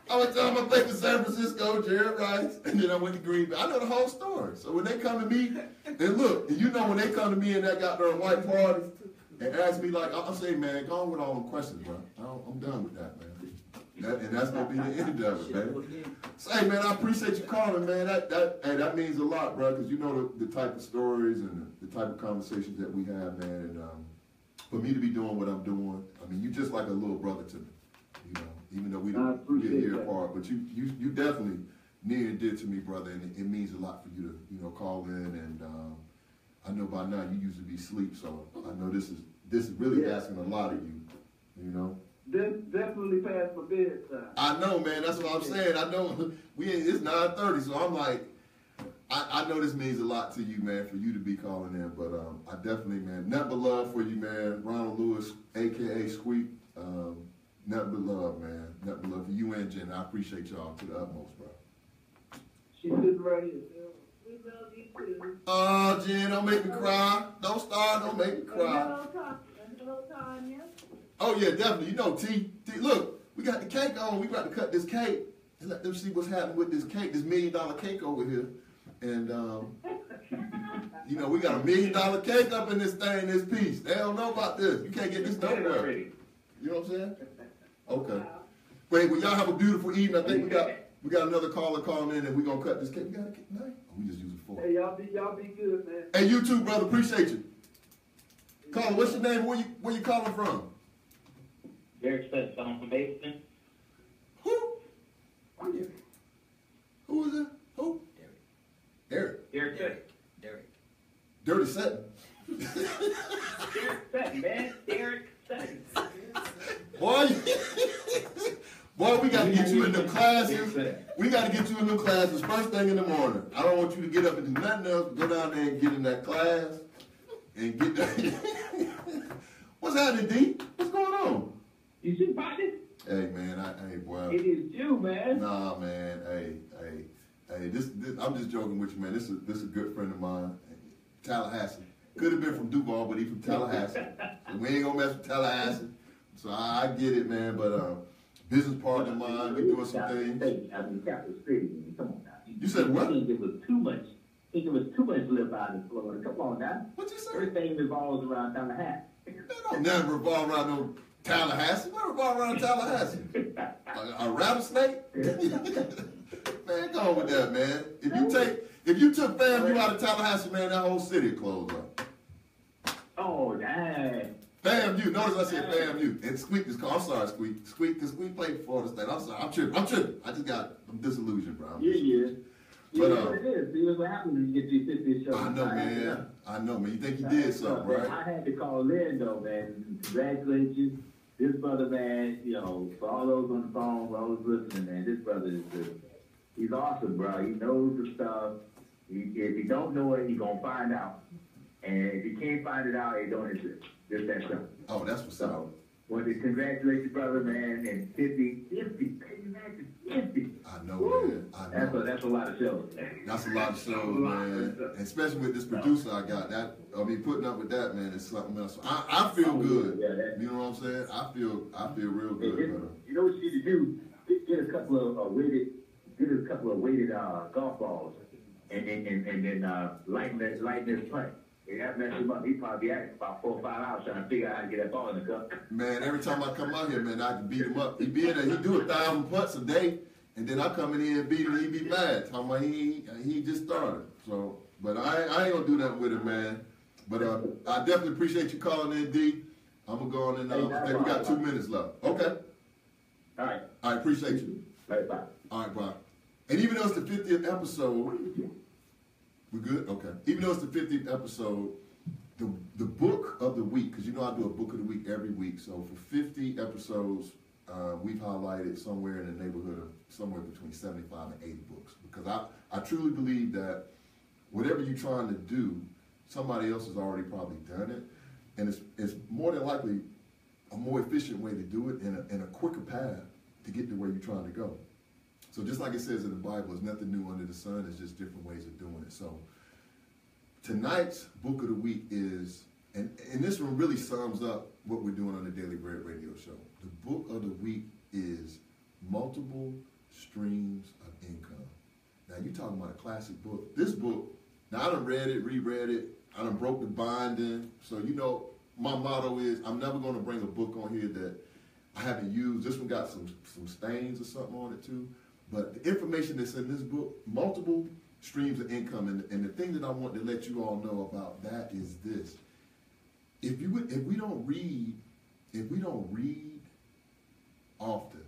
I would tell them I played for San Francisco, Jared Rice, and then I went to Green Bay. I know the whole story. So when they come to me, and look, when they come to me and that got their white party, and ask me I'm saying, man, go on with all them questions, bro. I'm done with that, man. And that's gonna be the end of it, man. Say, man, I appreciate you calling, man. That means a lot, bro, because you know the type of stories and the type of conversations that we have, man. And for me to be doing what I'm doing, you just like a little brother to me, even though we're a year apart. But you definitely near and dear to me, brother, and it means a lot for you to call in. And I know by now you usually be asleep, so I know this is really asking a lot of you, Definitely past my bedtime. I know, man. That's what I'm saying. I know it's 9:30, so I'm like, I know this means a lot to you, man, for you to be calling in. But I definitely, man, nothing but love for you, man. Ronald Lewis, a.k.a. Squeak. Nothing but love, man. Nothing but love for you and Jen. I appreciate y'all to the utmost, bro. She's sitting right here. We love you too. Oh, Jen, don't make me cry. Don't make me cry. Oh, yeah, definitely. T, look, we got the cake on. We got to cut this cake and let them see what's happening with this cake, this $1 million cake over here. And, we got a $1 million cake up in this thing, this piece. They don't know about this. You can't get this nowhere. You know what I'm saying? Okay. Wait, well, y'all have a beautiful evening. I think we got another caller calling in, and we're going to cut this cake. We got a cake tonight? Oh, we just use a fork. Hey, y'all be good, man. Hey, you too, brother. Appreciate you. Caller, what's your name? Where you calling from? Derek said someone from Mason. Who? Who is it? Who? Derek. Derek. Dirty Sutton. Derek Sutton, man. Derek Sutton. Boy, we got to get you in them classes. We got to get you in them classes first thing in the morning. I don't want you to get up and do nothing else. Go down there and get in that class and get that. What's happening, D? What's going on? You see, Bobby? Hey, man. Hey, boy. It is you, man. Nah, man. Hey. This I'm just joking with you, man. This is a good friend of mine, Tallahassee. Could have been from Duval, but he's from Tallahassee. So we ain't gonna mess with Tallahassee. So I get it, man. But business partner of mine, we doing some things. Come on now. You said what? I think it was too much. I think it was too much live out in Florida. Come on now. What you say? Everything revolves around Tallahassee. That don't never revolve around no Tallahassee. What revolve around Tallahassee? A rattlesnake? Man, go on with that, man. If you took FAMU out of Tallahassee, man, that whole city would close up. Oh, dang. FAMU. Notice I said FAMU. And Squeak is called. I'm sorry, Squeak. Because Squeak played for Florida State. I'm sorry. I'm tripping. I'm disillusioned, bro. Yeah. But, it is. See what happens when you get these 50 shows. I know, man. You think you did something, right? I had to call in, though, man. Congratulate you. This brother, man, for all those on the phone, for all those listening, man, this brother is he's awesome, bro. He knows the stuff. If you don't know it, you're going to find out. And if you can't find it out, it don't exist. Just that simple. Oh, that's what's up. Want to congratulate your brother, man, and 50. I know, man. I know. That's a lot of shows. That's a lot of shows, man. And especially with this producer I got. Putting up with that, man, is something else. I feel good. You know what I'm saying? I feel real good. You know what you need to do? Get a couple of weighted golf balls, and then lighten this plane. Yeah, that messed him up. He probably be acting about 4 or 5 hours trying to figure out how to get that ball in the cup. Man, every time I come out here, man, I can beat him up. He be in there, he do 1,000 putts a day, and then I come in here and beat him, he be mad. Talking about he just started. So, but I ain't gonna do nothing with him, man. But I definitely appreciate you calling in, D. I'm gonna go on and I think we got 2 minutes left. Okay. All right. I appreciate you. Bye. All right, bye. And even though it's the 50th episode, we good? Okay. Even though it's the 50th episode, the book of the week, because you know I do a book of the week every week. So for 50 episodes, we've highlighted somewhere in the neighborhood of somewhere between 75 and 80 books. Because I truly believe that whatever you're trying to do, somebody else has already probably done it. And it's more than likely a more efficient way to do it and a quicker path to get to where you're trying to go. So just like it says in the Bible, there's nothing new under the sun. It's just different ways of doing it. So tonight's book of the week is, and this one really sums up what we're doing on the Daily Bread Radio Show. The book of the week is Multiple Streams of Income. Now you're talking about a classic book. This book, now I done read it, reread it, I done broke the binding. So you know, my motto is I'm never going to bring a book on here that I haven't used. This one got some stains or something on it too. But the information that's in this book, multiple streams of income, and the thing that I want to let you all know about that is this: if we don't read often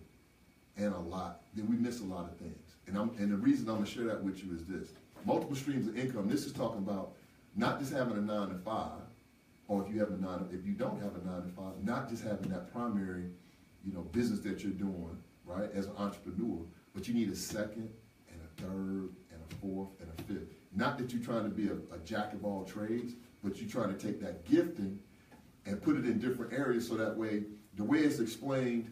and a lot, then we miss a lot of things. And the reason I'm gonna share that with you is this: multiple streams of income. This is talking about not just having a 9 to 5, or if you don't have a 9 to 5, not just having that primary, business that you're doing, right, as an entrepreneur. But you need a second and a third and a fourth and a fifth. Not that you're trying to be a jack of all trades, but you're trying to take that gifting and put it in different areas so that way, the way it's explained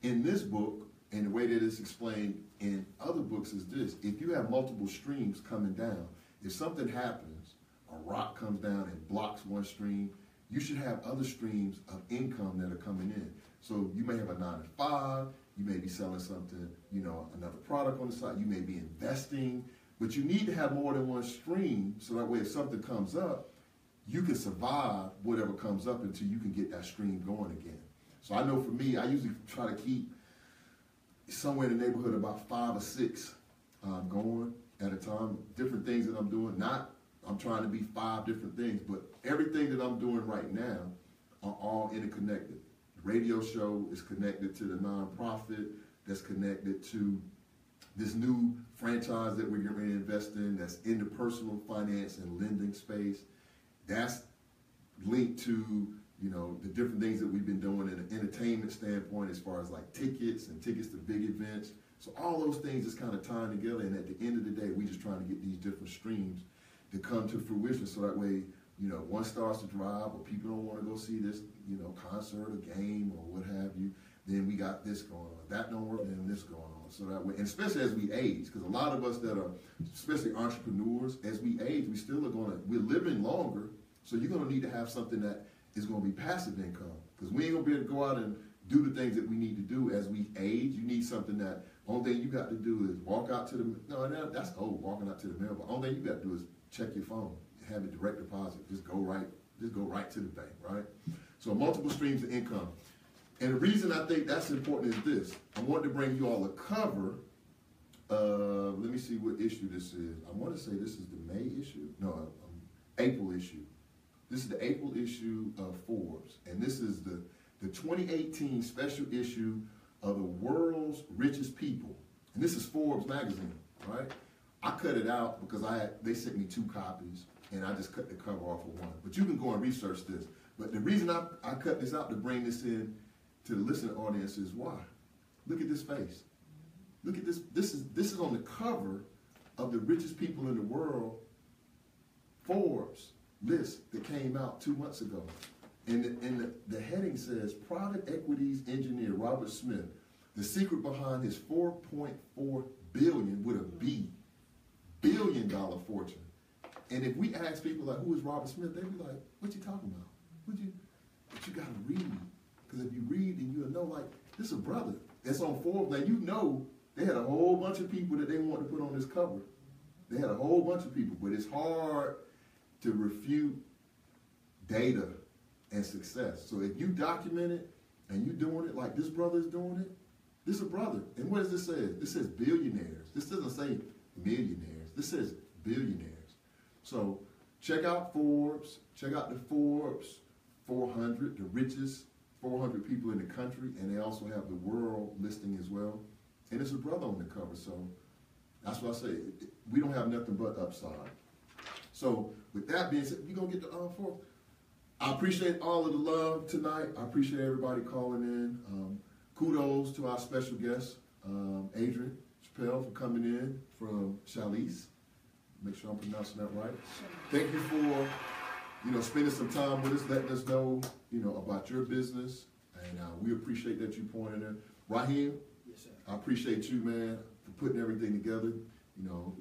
in this book and the way that it's explained in other books is this: if you have multiple streams coming down, if something happens, a rock comes down and blocks one stream, you should have other streams of income that are coming in. So you may have a 9 to 5, you may be selling something, another product on the side, you may be investing, but you need to have more than one stream so that way if something comes up, you can survive whatever comes up until you can get that stream going again. So I know for me, I usually try to keep somewhere in the neighborhood about 5 or 6 going at a time, different things that I'm doing. I'm trying to be 5 different things, but everything that I'm doing right now are all interconnected. The radio show is connected to the nonprofit that's connected to this new franchise that we're going to invest in that's in the personal finance and lending space. That's linked to, the different things that we've been doing in an entertainment standpoint as far as like tickets to big events. So all those things is kind of tying together, and at the end of the day, we're just trying to get these different streams to come to fruition so that way, one starts to drive or people don't want to go see this, concert or game or what have you, then we got this going on. That don't work, then this going on. So that way, and especially as we age, because a lot of us that are, especially entrepreneurs, as we age, we're living longer, so you're going to need to have something that is going to be passive income, because we ain't going to be able to go out and do the things that we need to do as we age. You need something that, only thing you got to do is walk out to that's old, walking out to the mail, but only thing you got to do is check your phone, have it direct deposit, just go right to the bank, right? So multiple streams of income. And the reason I think that's important is this: I want to bring you all a cover. Let me see what issue this is. I want to say this is the May issue. No, April issue. This is the April issue of Forbes, and this is the 2018 special issue of the world's richest people. And this is Forbes magazine, right? I cut it out because they sent me 2 copies, and I just cut the cover off of one. But you can go and research this. But the reason I cut this out to bring this in to the listening audience is why? Look at this face. Look at this. This is on the cover of the richest people in the world Forbes list that came out 2 months ago. And the heading says, Private Equities Engineer Robert Smith, the secret behind his $4.4 billion with a B, billion-dollar fortune. And if we ask people like, who is Robert Smith, they'd be like, what you talking about? But you got to read. Because if you read, then you'll know, like, this is a brother that's on Forbes. Now, they had a whole bunch of people that they wanted to put on this cover. They had a whole bunch of people, but it's hard to refute data and success. So if you document it and you doing it like this brother is doing it, this is a brother. And what does this say? This says billionaires. This doesn't say millionaires. This says billionaires. So check out Forbes. Check out the Forbes 400, the richest 400 people in the country. And they also have the world listing as well. And it's a brother on the cover. So that's what I say. We don't have nothing but upside. So with that being said, we're going to get to Forbes. I appreciate all of the love tonight. I appreciate everybody calling in. Kudos to our special guest, Adrian Chappelle, for coming in from Chalice. Make sure I'm pronouncing that right. Thank you for, spending some time with us, letting us know, about your business. And we appreciate that you pointed in. Raheem, Yes, sir. I appreciate you, man, for putting everything together.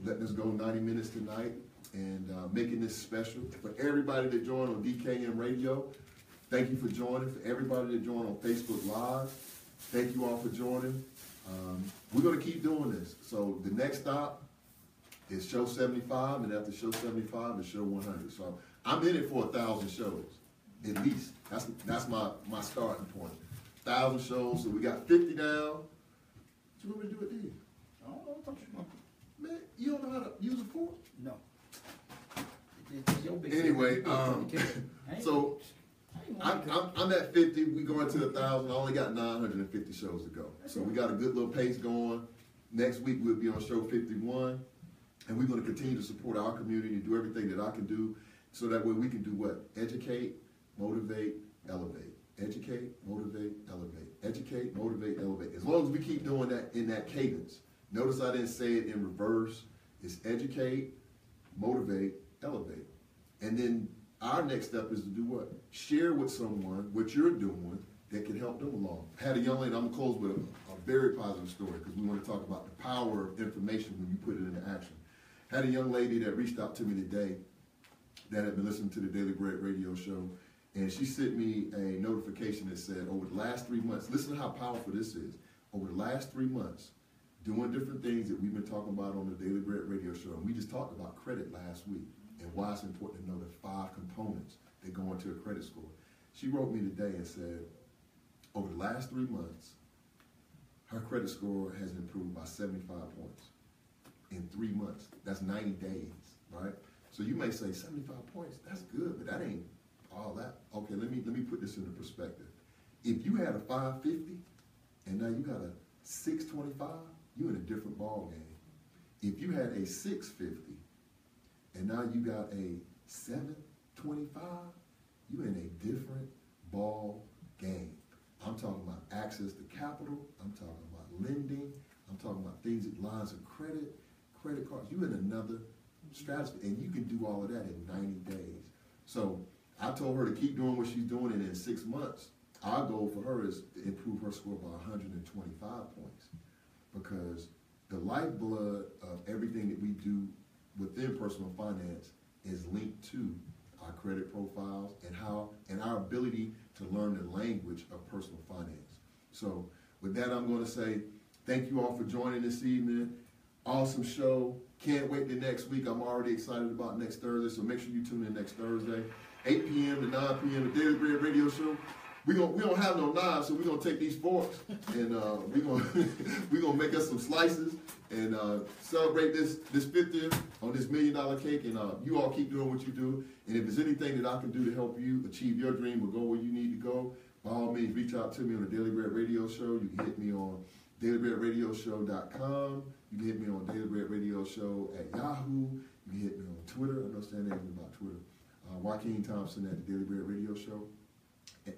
Letting us go 90 minutes tonight and making this special. For everybody that joined on DKM Radio, thank you for joining. For everybody that joined on Facebook Live, thank you all for joining. We're going to keep doing this. So the next stop is show 75, and after show 75 is show 100. So I'm in it for 1,000 shows, at least. That's my starting point. 1,000 shows, so we got 50 down. What you want me to do it then? I don't know what you want. Man, you don't know how to use a fork? No. It's your big Anyway, secret. so I'm at 50. We going to 1,000. I only got 950 shows to go. So we got a good little pace going. Next week we'll be on show 51. And we're going to continue to support our community and do everything that I can do so that way we can do what? Educate, motivate, elevate. Educate, motivate, elevate. Educate, motivate, elevate. As long as we keep doing that in that cadence. Notice I didn't say it in reverse. It's educate, motivate, elevate. And then our next step is to do what? Share with someone what you're doing that can help them along. I had a young lady, I'm going to close with a very positive story because we want to talk about the power of information when you put it into action. Had a young lady that reached out to me today that had been listening to the Daily Bread radio show, and she sent me a notification that said, over the last 3 months, listen to how powerful this is. Over the last 3 months, doing different things that we've been talking about on the Daily Bread radio show, and we just talked about credit last week and why it's important to know the 5 components that go into a credit score. She wrote me today and said, over the last 3 months, her credit score has improved by 75 points. In 3 months. That's 90 days, right? So you may say 75 points, that's good, but that ain't all that. Okay, let me put this into perspective. If you had a 550 and now you got a 625, you're in a different ball game. If you had a 650 and now you got a 725, you're in a different ball game. I'm talking about access to capital. I'm talking about lending. I'm talking about things like lines of credit, credit cards. You're in another strategy, and you can do all of that in 90 days. So I told her to keep doing what she's doing, and in 6 months, our goal for her is to improve her score by 125 points, because the lifeblood of everything that we do within personal finance is linked to our credit profiles and our ability to learn the language of personal finance. So with that, I'm going to say thank you all for joining this evening. Awesome show. Can't wait to next week. I'm already excited about next Thursday, so make sure you tune in next Thursday, 8 p.m. to 9 p.m. the Daily Bread radio show. We don't have no knives, so we're gonna take these forks and we're gonna make us some slices and celebrate this 50th on this $1 million cake. And you all keep doing what you do. And if there's anything that I can do to help you achieve your dream or go where you need to go, by all means, reach out to me on the Daily Bread Radio Show. You can hit me on dailybreadradioshow.com. You can hit me on Daily Bread Radio Show at Yahoo. You can hit me on Twitter. I know Stan ain't about Twitter. Joaquin Thompson at the Daily Bread Radio Show.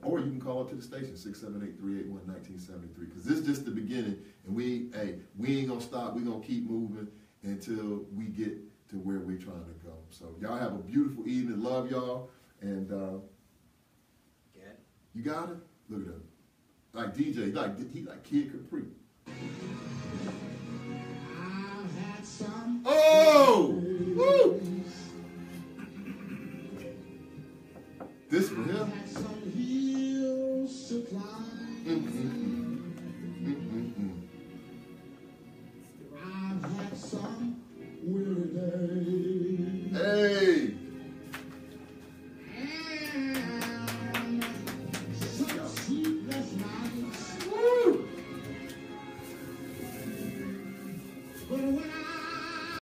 Or you can call up to the station, 678-381-1973, because this is just the beginning, and we ain't gonna stop. We're gonna keep moving until we get to where we're trying to go. So y'all have a beautiful evening. Love y'all, and you got it. Look at him, like DJ, he like Kid Capri.